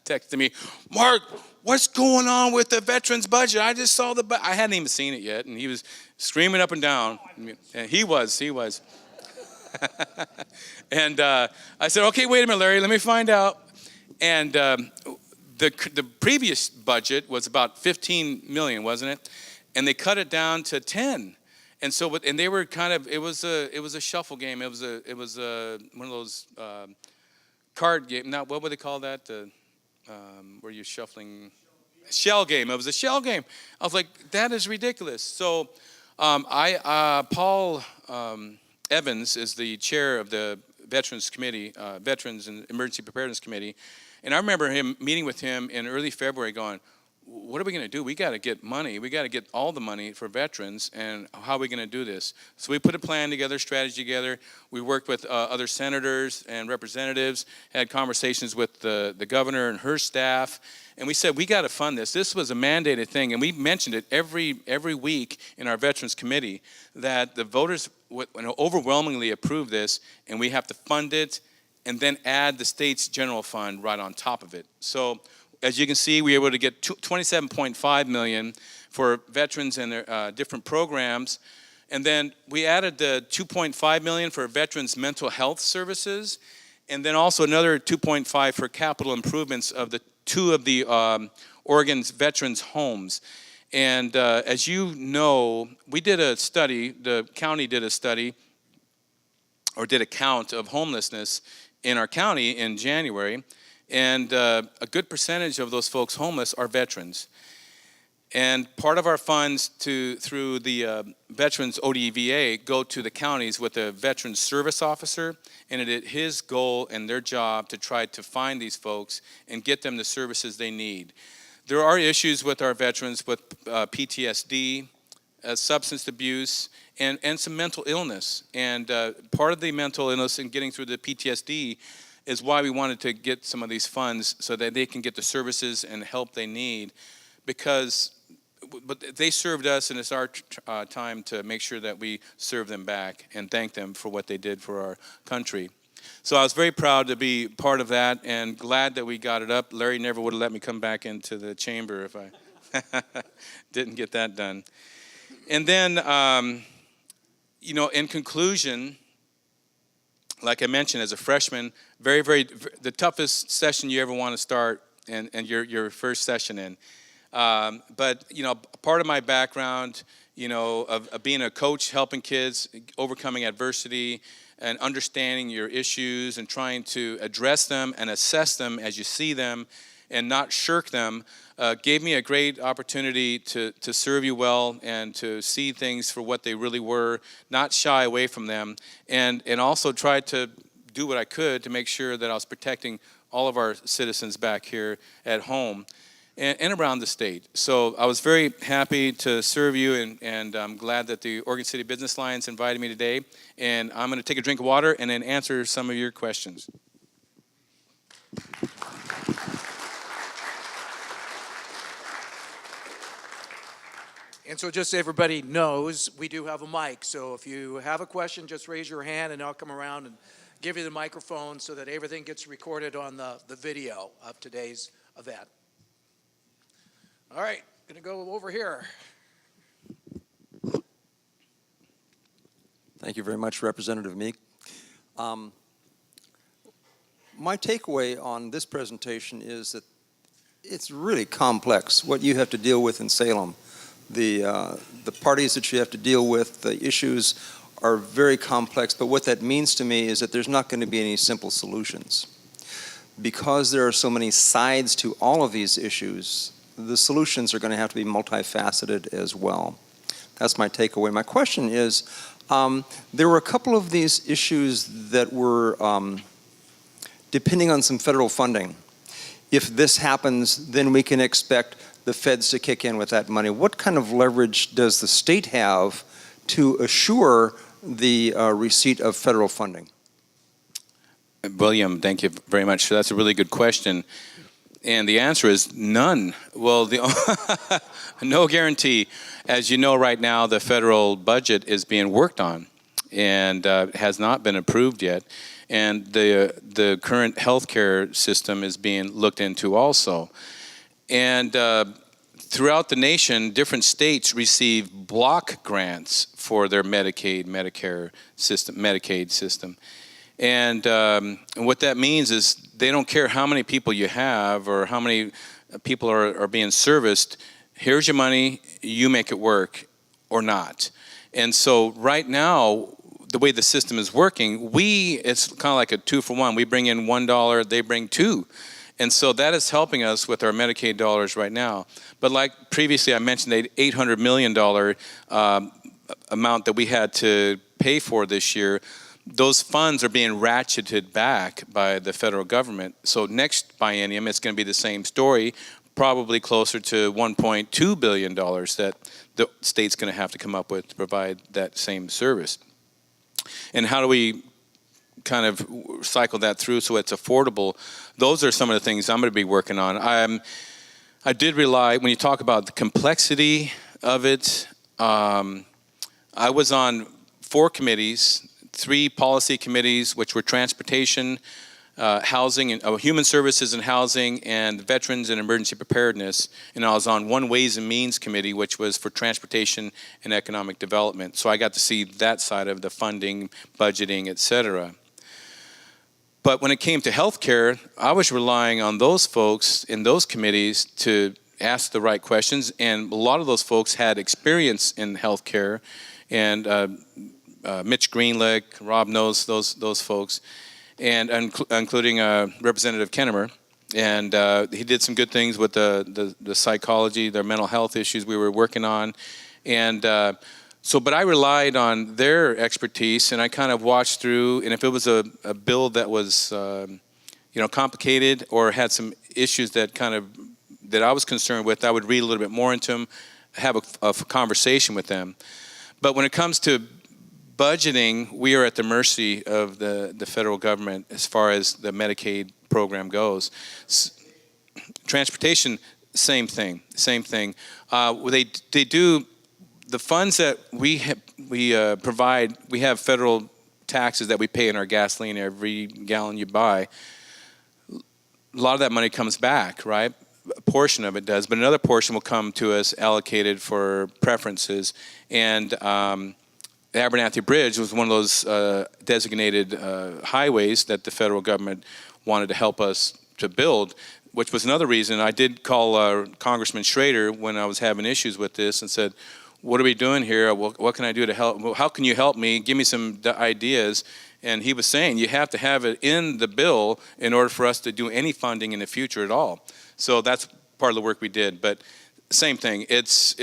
texted me, Mark, what's going on with the veterans budget? I just saw the budget. I hadn't even seen it yet, and he was screaming up and down. And he was. And I said, okay, wait a minute, Larry, let me find out. And the previous budget was about $15 million, wasn't it? And they cut it down to 10. And so, and they were kind of, it was a shuffle game. It was one of those card game. Now, what would they call that? Where you're shuffling. Shell game. It was a shell game. I was like, that is ridiculous. So, Paul Evans is the chair of the Veterans Committee, Veterans and Emergency Preparedness Committee, and I remember him meeting with him in early February, going, what are we going to do? We got to get money. We got to get all the money for veterans, and how are we going to do this? So we put a plan together, strategy together. We worked with other senators and representatives, had conversations with the governor and her staff, and we said, we got to fund this. This was a mandated thing, and we mentioned it every week in our Veterans Committee, that the voters would overwhelmingly approve this, and we have to fund it, and then add the state's general fund right on top of it. So as you can see, we were able to get $27.5 million for veterans and their different programs. And then we added the $2.5 million for veterans' mental health services, and then also another $2.5 for capital improvements of the two of the Oregon's veterans' homes. And as you know, we did a study, the county did a study, or did a count of homelessness in our county in January, and a good percentage of those folks homeless are veterans. And part of our funds through the Veterans ODVA go to the counties with a veteran service officer, and it is his goal and their job to try to find these folks and get them the services they need. There are issues with our veterans with PTSD, substance abuse, and some mental illness. And part of the mental illness and getting through the PTSD is why we wanted to get some of these funds so that they can get the services and help they need, because but they served us, and it's our time to make sure that we serve them back and thank them for what they did for our country. So I was very proud to be part of that and glad that we got it up. Larry never would have let me come back into the chamber if I didn't get that done. And then, in conclusion, like I mentioned, as a freshman, the toughest session you ever want to start, and your first session in. But part of my background, of being a coach, helping kids, overcoming adversity, and understanding your issues and trying to address them and assess them as you see them and not shirk them, gave me a great opportunity to serve you well and to see things for what they really were, not shy away from them, and also try to do what I could to make sure that I was protecting all of our citizens back here at home and around the state. So I was very happy to serve you, and I'm glad that the Oregon City Business Alliance invited me today. And I'm going to take a drink of water and then answer some of your questions. And so just so everybody knows, we do have a mic. So if you have a question, just raise your hand and I'll come around and give you the microphone so that everything gets recorded on the video of today's event. All right, going to go over here. Thank you very much, Representative Meek. My takeaway on this presentation is that it's really complex what you have to deal with in Salem. The parties that you have to deal with, the issues are very complex, but what that means to me is that there's not going to be any simple solutions. Because there are so many sides to all of these issues, the solutions are going to have to be multifaceted as well. That's my takeaway. My question is, there were a couple of these issues that were depending on some federal funding. If this happens, then we can expect the feds to kick in with that money. What kind of leverage does the state have to assure the receipt of federal funding? William, thank you very much. That's a really good question. And the answer is none. Well, no guarantee. As you know, right now, the federal budget is being worked on and has not been approved yet. And the current healthcare system is being looked into also. And throughout the nation, different states receive block grants for their Medicaid, Medicare system, Medicaid system. And what that means is they don't care how many people you have or how many people are being serviced. Here's your money, you make it work or not. And so right now, the way the system is working, it's kind of like a 2-for-1. We bring in $1, they bring $2. And so that is helping us with our Medicaid dollars right now. But like previously I mentioned, the $800 million amount that we had to pay for this year, those funds are being ratcheted back by the federal government. So next biennium, it's going to be the same story, probably closer to $1.2 billion that the state's going to have to come up with to provide that same service. And how do we kind of cycle that through so it's affordable? Those are some of the things I'm going to be working on. I did rely, when you talk about the complexity of it, I was on 4 committees, 3 policy committees, which were transportation, housing, and human services and housing, and veterans and emergency preparedness. And I was on 1 Ways and Means committee, which was for transportation and economic development. So I got to see that side of the funding, budgeting, et cetera. But when it came to healthcare, I was relying on those folks in those committees to ask the right questions, and a lot of those folks had experience in healthcare, and Mitch Greenleg, Rob knows those folks, and including Representative Kennemer, and he did some good things with the psychology, their mental health issues we were working on, and but I relied on their expertise, and I kind of watched through, and if it was a bill that was complicated or had some issues that I was concerned with, I would read a little bit more into them, have a conversation with them. But when it comes to budgeting, we are at the mercy of the federal government as far as the Medicaid program goes. Transportation, same thing. They do. The funds that we provide, we have federal taxes that we pay in our gasoline every gallon you buy. A lot of that money comes back, right? A portion of it does, but another portion will come to us allocated for preferences. And the Abernathy Bridge was one of those designated highways that the federal government wanted to help us to build, which was another reason I did call Congressman Schrader when I was having issues with this and said, what are we doing here? What can I do to help? Well, how can you help me? Give me some ideas. And he was saying you have to have it in the bill in order for us to do any funding in the future at all. So that's part of the work we did. But same thing. It's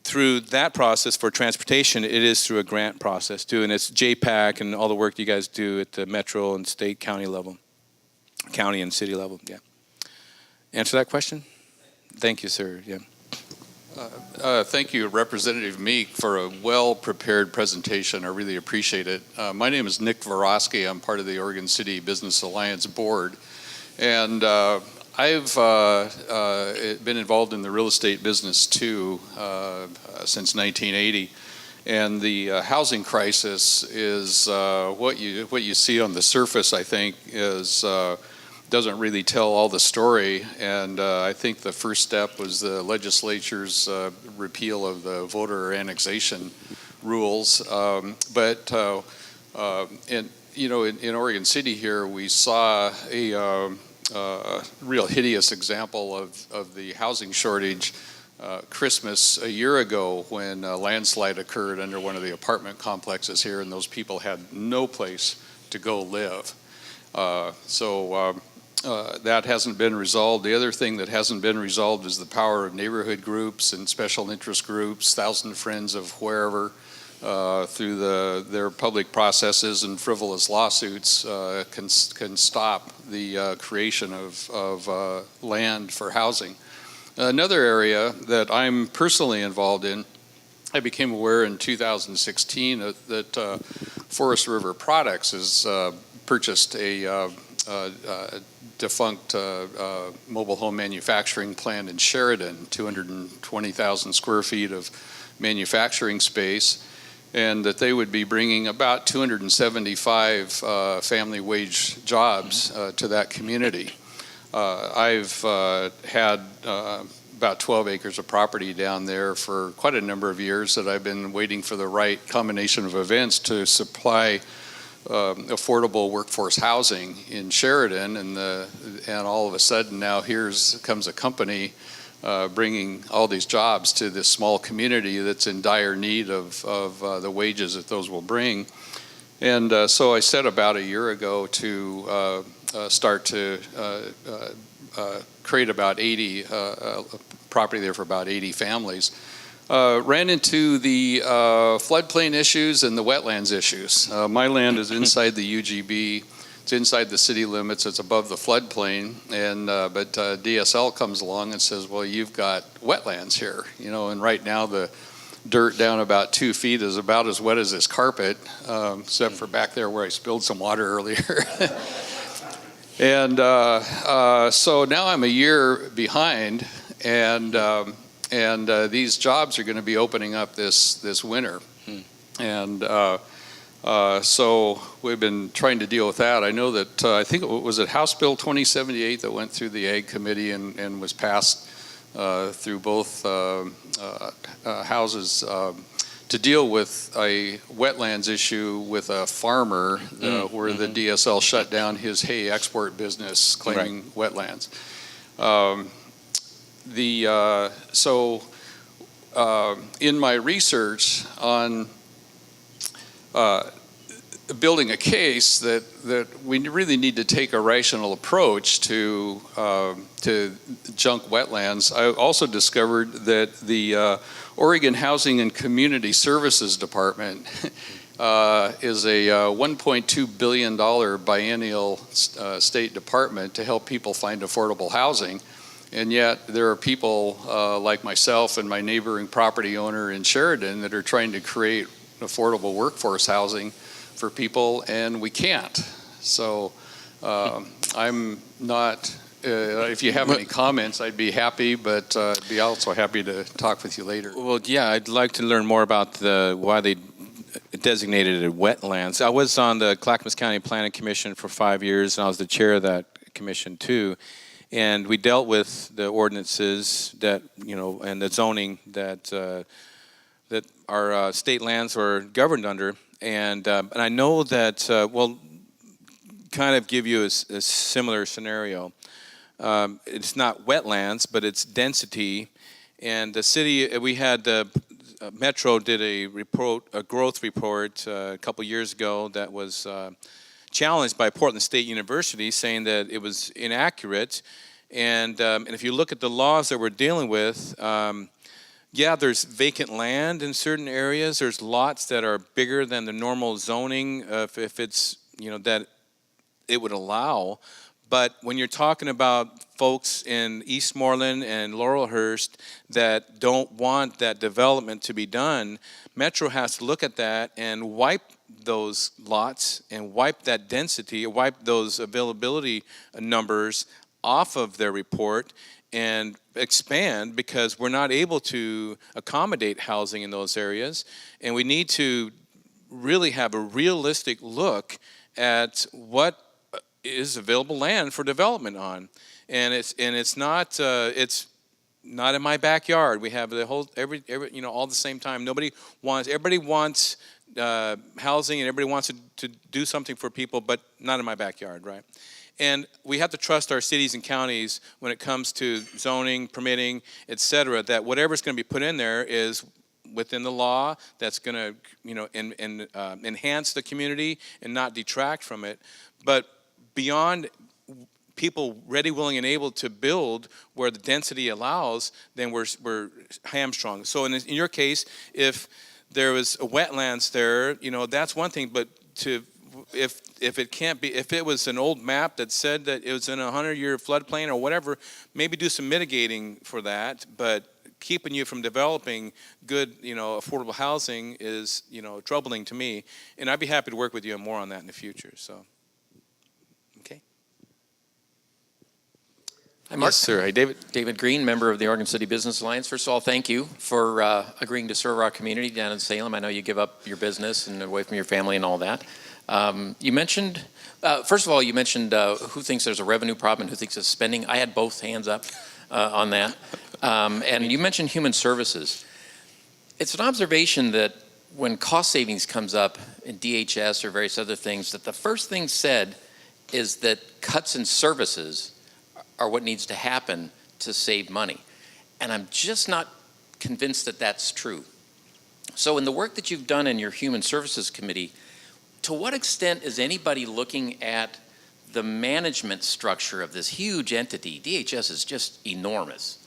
through that process for transportation. It is through a grant process too, and it's JPAC and all the work you guys do at the metro and state, county level, county and city level. Yeah. Answer that question? Thank you, sir. Yeah. Thank you, Representative Meek, for a well-prepared presentation. I really appreciate it. My name is Nick Vorosky. I'm part of the Oregon City Business Alliance Board. And I've been involved in the real estate business, too, since 1980. And the housing crisis is what you see on the surface, I think, is doesn't really tell all the story, and I think the first step was the legislature's repeal of the voter annexation rules. But in Oregon City here, we saw a real hideous example of the housing shortage Christmas a year ago when a landslide occurred under one of the apartment complexes here, and those people had no place to go live. That hasn't been resolved. The other thing that hasn't been resolved is the power of neighborhood groups and special interest groups, Thousand Friends of wherever, through their public processes and frivolous lawsuits can stop the creation of land for housing. Another area that I'm personally involved in, I became aware in 2016 that Forest River Products has purchased a defunct mobile home manufacturing plant in Sheridan, 220,000 square feet of manufacturing space, and that they would be bringing about 275 family wage jobs to that community. I've had about 12 acres of property down there for quite a number of years that I've been waiting for the right combination of events to supply affordable workforce housing in Sheridan, and all of a sudden now comes a company bringing all these jobs to this small community that's in dire need of the wages that those will bring. And so I set about a year ago to start to create about 80 property there for about 80 families. Ran into the floodplain issues and the wetlands issues. My land is inside the UGB. It's inside the city limits. It's above the floodplain. But DSL comes along and says, well, you've got wetlands here. And right now the dirt down about 2 feet is about as wet as this carpet, except for back there where I spilled some water earlier. And so now I'm a year behind, and these jobs are going to be opening up this winter. And so we've been trying to deal with that. I know that, I think it was House Bill 2078 that went through the Ag Committee and was passed through both houses to deal with a wetlands issue with a farmer where the DSL shut down his hay export business claiming wetlands. In my research on building a case that we really need to take a rational approach to junk wetlands, I also discovered that the Oregon Housing and Community Services Department is a $1.2 billion biennial state department to help people find affordable housing. And yet there are people like myself and my neighboring property owner in Sheridan that are trying to create affordable workforce housing for people, and we can't. So I'm not, if you have any comments, I'd be happy, but I'd be also happy to talk with you later. Well, yeah, I'd like to learn more about why they designated it wetlands. I was on the Clackamas County Planning Commission for 5 years, and I was the chair of that commission too. And we dealt with the ordinances that, and the zoning that our state lands were governed under. And I know that, kind of give you a similar scenario. It's not wetlands, but it's density. And the city, we had Metro did a growth report a couple years ago that was challenged by Portland State University, saying that it was inaccurate. And if you look at the laws that we're dealing with, there's vacant land in certain areas. There's lots that are bigger than the normal zoning if it's, that it would allow. But when you're talking about folks in Eastmoreland and Laurelhurst that don't want that development to be done, Metro has to look at that and wipe those lots and wipe that density, wipe those availability numbers off of their report and expand, because we're not able to accommodate housing in those areas. And we need to really have a realistic look at what is available land for development on. And it's not in my backyard. We have the whole all at the same time. Everybody wants housing, and everybody wants to do something for people, but not in my backyard, right? And we have to trust our cities and counties when it comes to zoning, permitting, et cetera, that whatever's going to be put in there is within the law, that's going to enhance the community and not detract from it. But beyond people ready, willing, and able to build where the density allows, then we're hamstrung. So in your case, if there was a wetlands there, that's one thing. But if it was an old map that said that it was in a 100-year floodplain or whatever, maybe do some mitigating for that. But keeping you from developing good, affordable housing is, troubling to me. And I'd be happy to work with you more on that in the future. So, okay. Hi, Mark. Yes, sir. Hey, David. David Green, member of the Oregon City Business Alliance. First of all, thank you for agreeing to serve our community down in Salem. I know you give up your business and away from your family and all that. You mentioned, first of all, who thinks there's a revenue problem and who thinks it's spending. I had both hands up on that. And you mentioned human services. It's an observation that when cost savings comes up in DHS or various other things, that the first thing said is that cuts in services are what needs to happen to save money. And I'm just not convinced that that's true. So in the work that you've done in your Human Services Committee, to what extent is anybody looking at the management structure of this huge entity? DHS is just enormous,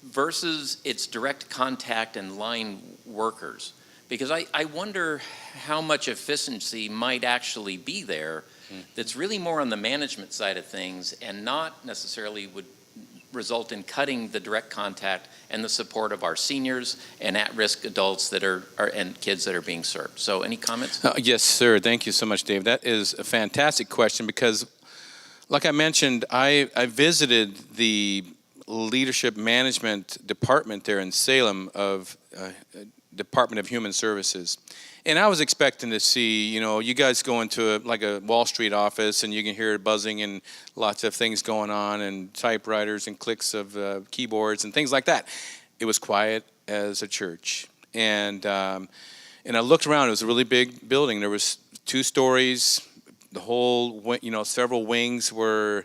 versus its direct contact and line workers. Because I wonder how much efficiency might actually be there that's really more on the management side of things and not necessarily would result in cutting the direct contact and the support of our seniors and at-risk adults that are and kids that are being served. So any comments? Yes, sir. Thank you so much, Dave. That is a fantastic question because, like I mentioned, I visited the leadership management department there in Salem of Department of Human Services. And I was expecting to see, you guys go into a Wall Street office and you can hear buzzing and lots of things going on and typewriters and clicks of keyboards and things like that. It was quiet as a church. And I looked around. It was a really big building. There was 2 stories. The whole, several wings were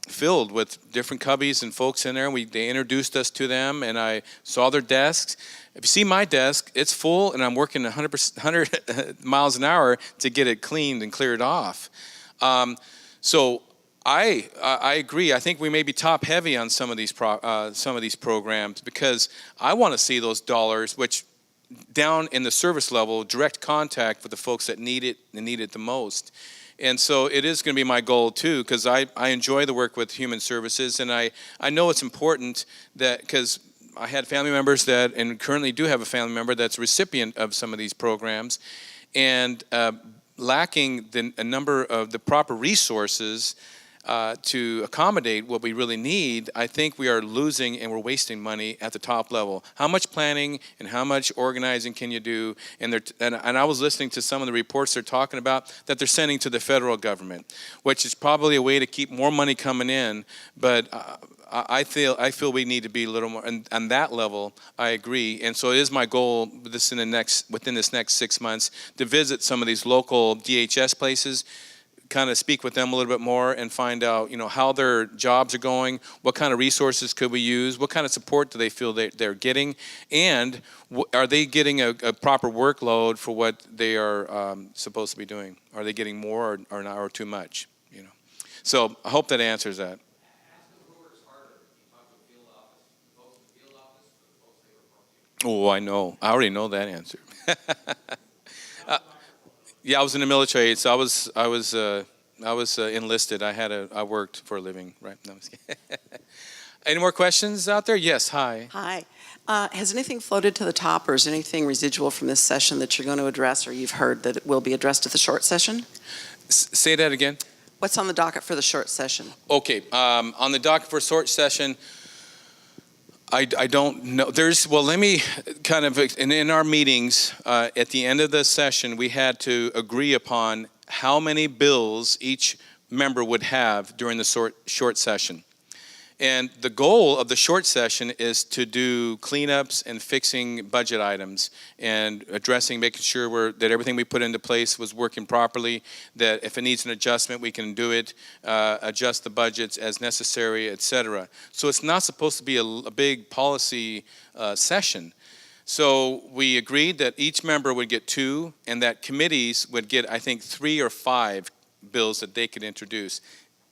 filled with different cubbies and folks in there. They introduced us to them, and I saw their desks. If you see my desk, it's full, and I'm working 100 miles an hour to get it cleaned and cleared off. So I agree. I think we may be top heavy on some of these programs, because I want to see those dollars, which down in the service level, direct contact with the folks that need it and need it the most. And so it is going to be my goal too, because I enjoy the work with Human Services, and I know it's important that, because I had family members that, and currently do have a family member that's a recipient of some of these programs, and lacking a number of the proper resources to accommodate what we really need, I think we are losing and we're wasting money at the top level. How much planning and how much organizing can you do? And I was listening to some of the reports they're talking about that they're sending to the federal government, which is probably a way to keep more money coming in. But I feel we need to be a little more on that level. I agree, and so it is my goal within this next 6 months to visit some of these local DHS places, kind of speak with them a little bit more and find out, how their jobs are going, what kind of resources could we use, what kind of support do they feel they're getting, and are they getting a proper workload for what they are supposed to be doing? Are they getting more or not, or too much? So I hope that answers that. Oh, I know. I already know that answer. Yeah, I was in the military, so I was enlisted. I worked for a living, right? No, I'm just kidding. Any more questions out there? Yes. Hi. Hi. Has anything floated to the top, or is anything residual from this session that you're going to address, or you've heard that it will be addressed at the short session? Say that again. What's on the docket for the short session? Okay. On the docket for short session, I don't know. Let me kind of, in our meetings, at the end of the session, we had to agree upon how many bills each member would have during the short session. And the goal of the short session is to do cleanups and fixing budget items and making sure that everything we put into place was working properly, that if it needs an adjustment, we can do it, adjust the budgets as necessary, etc. So it's not supposed to be a big policy session. So we agreed that each member would get 2, and that committees would get, I think, 3 or 5 bills that they could introduce.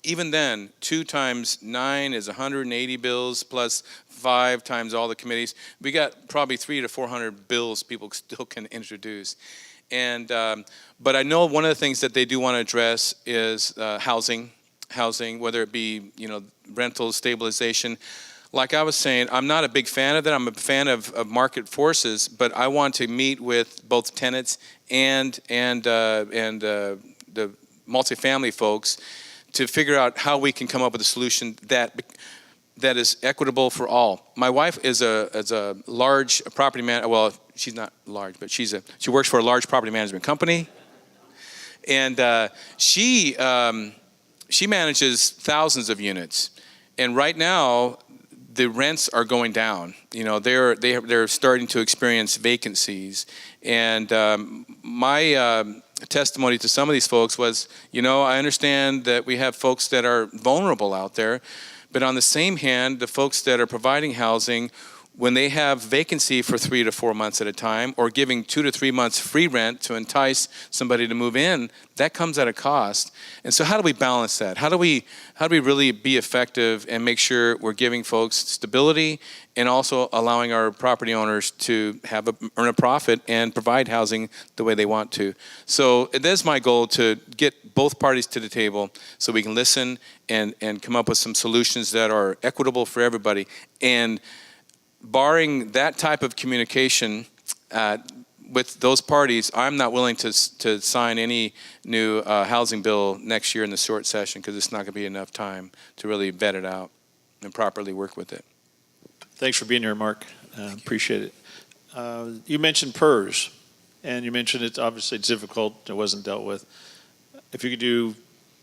Even then, 2 times 9 is 180 bills, plus 5 times all the committees. We got probably 300 to 400 bills people still can introduce. And but I know one of the things that they do want to address is housing, whether it be rental stabilization. Like I was saying, I'm not a big fan of that. I'm a fan of market forces, but I want to meet with both tenants and the multifamily folks to figure out how we can come up with a solution that is equitable for all. My wife is a large property man. Well, she's not large, but she works for a large property management company, and she manages thousands of units. And right now, the rents are going down. They're starting to experience vacancies, and my testimony to some of these folks was, I understand that we have folks that are vulnerable out there, but on the same hand, the folks that are providing housing, when they have vacancy for 3 to 4 months at a time, or giving 2 to 3 months free rent to entice somebody to move in, that comes at a cost. And so how do we balance that? How do we really be effective and make sure we're giving folks stability and also allowing our property owners to earn a profit and provide housing the way they want to? So it is my goal to get both parties to the table so we can listen and come up with some solutions that are equitable for everybody. And barring that type of communication with those parties, I'm not willing to sign any new housing bill next year in the short session, because it's not going to be enough time to really vet it out and properly work with it. Thanks for being here, Mark. Appreciate it. You mentioned PERS, and you mentioned it's obviously difficult. It wasn't dealt with. If you could do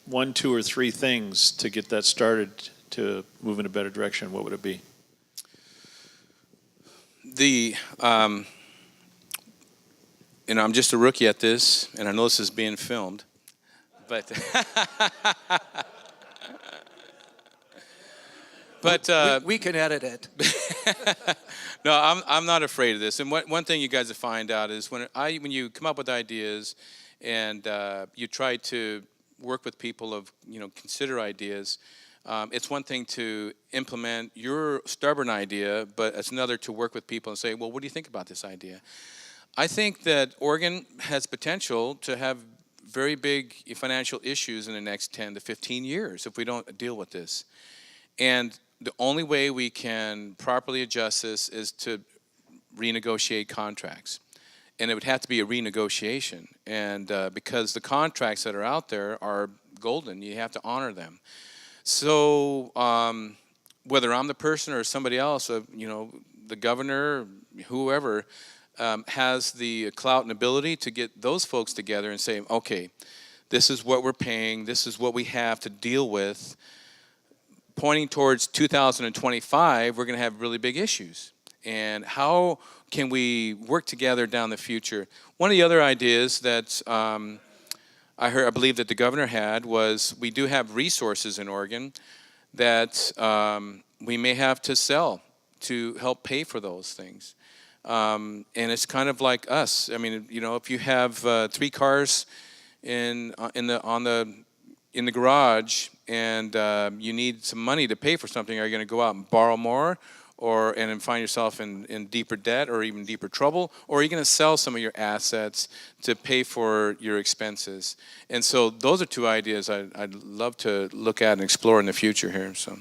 1, 2, or 3 things to get that started to move in a better direction, what would it be? and I'm just a rookie at this, and I know this is being filmed, but We can edit it. no, I'm not afraid of this. And one thing you guys will find out is when you come up with ideas and you try to work with people of consider ideas. It's one thing to implement your stubborn idea, but it's another to work with people and say, well, what do you think about this idea? I think that Oregon has potential to have very big financial issues in the next 10 to 15 years if we don't deal with this. And the only way we can properly adjust this is to renegotiate contracts. And it would have to be a renegotiation. And because the contracts that are out there are golden, you have to honor them. So whether I'm the person or somebody else, the governor, whoever, has the clout and ability to get those folks together and say, okay, this is what we're paying, this is what we have to deal with. Pointing towards 2025, we're going to have really big issues. And how can we work together down the future? One of the other ideas that I believe that the governor had was we do have resources in Oregon that we may have to sell to help pay for those things. And it's kind of like us. I mean, if you have 3 cars in the garage and you need some money to pay for something, are you going to go out and borrow more? And then find yourself in deeper debt or even deeper trouble? Or are you going to sell some of your assets to pay for your expenses? And so those are 2 ideas I'd love to look at and explore in the future here. So.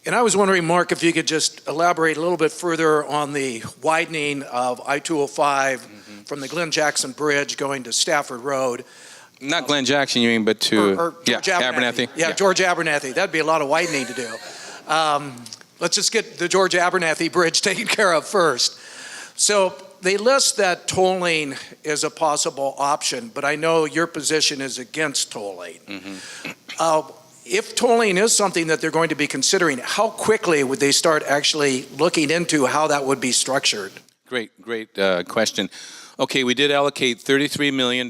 And I was wondering, Mark, if you could just elaborate a little bit further on the widening of I-205 from the Glenn Jackson Bridge going to Stafford Road. Not Glenn Jackson, you mean, but to or George Abernathy. Yeah, George Abernathy. That'd be a lot of widening to do. Let's just get the George Abernathy Bridge taken care of first. So they list that tolling is a possible option, but I know your position is against tolling. If tolling is something that they're going to be considering, how quickly would they start actually looking into how that would be structured? Great question. Okay, we did allocate $33 million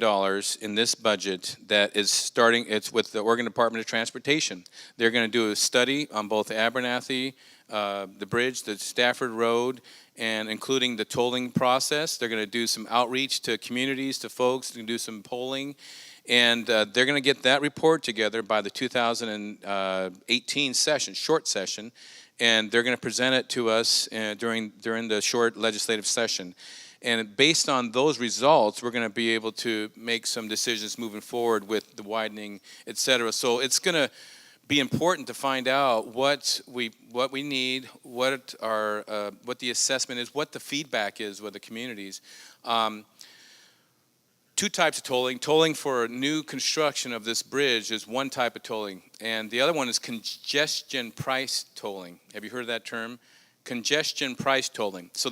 in this budget that is starting, it's with the Oregon Department of Transportation. They're going to do a study on both Abernathy, the bridge, the Stafford Road, and including the tolling process. They're going to do some outreach to communities, to folks, to do some polling. And they're going to get that report together by the 2018 session, short session, and they're going to present it to us during the short legislative session. And based on those results, we're going to be able to make some decisions moving forward with the widening, et cetera. So it's going to be important to find out what we need, what the assessment is, what the feedback is with the communities. 2 types of tolling. Tolling for new construction of this bridge is one type of tolling, and the other one is congestion price tolling. Have you heard of that term? Congestion price tolling. So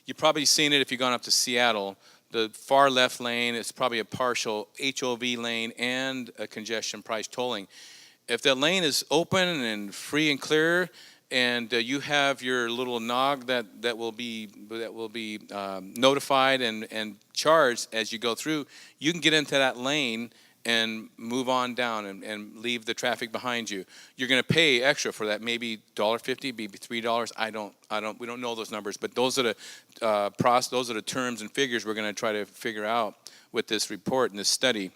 you've probably seen it if you've gone up to Seattle. The far left lane is probably a partial HOV lane and a congestion price tolling. If that lane is open and free and clear, and you have your little nog that will be notified and charged as you go through, you can get into that lane and move on down and leave the traffic behind you. You're going to pay extra for that, maybe $1.50, maybe $3. We don't know those numbers, but those are the terms and figures we're going to try to figure out with this report and this study.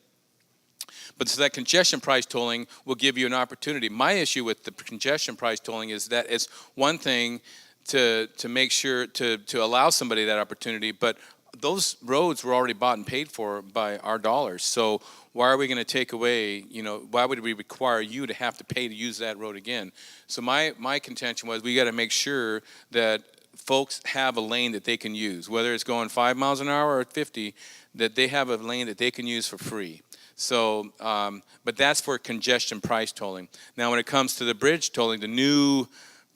But so that congestion price tolling will give you an opportunity. My issue with the congestion price tolling is that it's one thing to make sure to allow somebody that opportunity, but those roads were already bought and paid for by our dollars. So why are we going to take away, why would we require you to have to pay to use that road again? So my contention was we got to make sure that folks have a lane that they can use, whether it's going 5 miles an hour or 50, that they have a lane that they can use for free. So, but that's for congestion price tolling. Now, when it comes to the bridge tolling, the new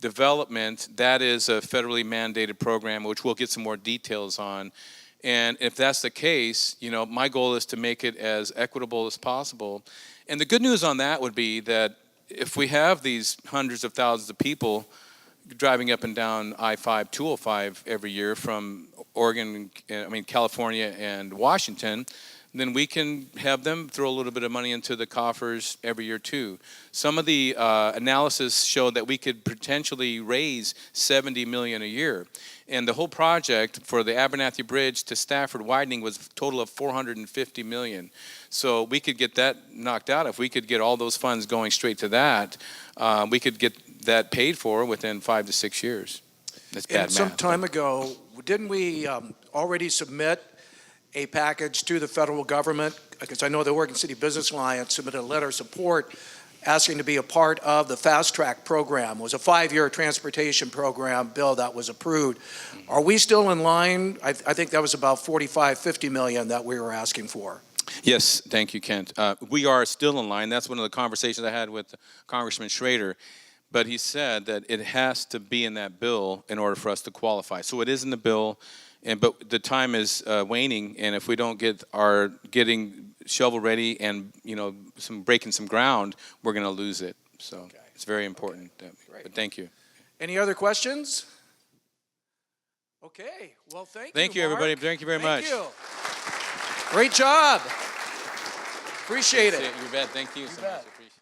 development, that is a federally mandated program, which we'll get some more details on. And if that's the case, my goal is to make it as equitable as possible. And the good news on that would be that if we have these hundreds of thousands of people driving up and down I-5, 205 every year from California and Washington, then we can have them throw a little bit of money into the coffers every year too. Some of the analysis showed that we could potentially raise $70 million a year. And the whole project for the Abernathy Bridge to Stafford widening was a total of $450 million. So we could get that knocked out. If we could get all those funds going straight to that, we could get that paid for within 5 to 6 years. That's bad And some math. time ago, didn't we already submit a package to the federal government? Because I know the Oregon City Business Alliance submitted a letter of support asking to be a part of the Fast Track program. It was a 5-year transportation program bill that was approved. Are we still in line? I think that was about 50 million that we were asking for. Yes, thank you, Kent. We are still in line. That's one of the conversations I had with Congressman Schrader. But he said that it has to be in that bill in order for us to qualify. So it is in the bill, but the time is waning, and if we don't getting shovel ready and breaking some ground, we're going to lose it. So it's very important. But thank you. Any other questions? Okay. Well, thank you. Thank you, everybody. Thank you very much. Thank you. Great job. Appreciate it. You bet. Thank you so much. Appreciate it.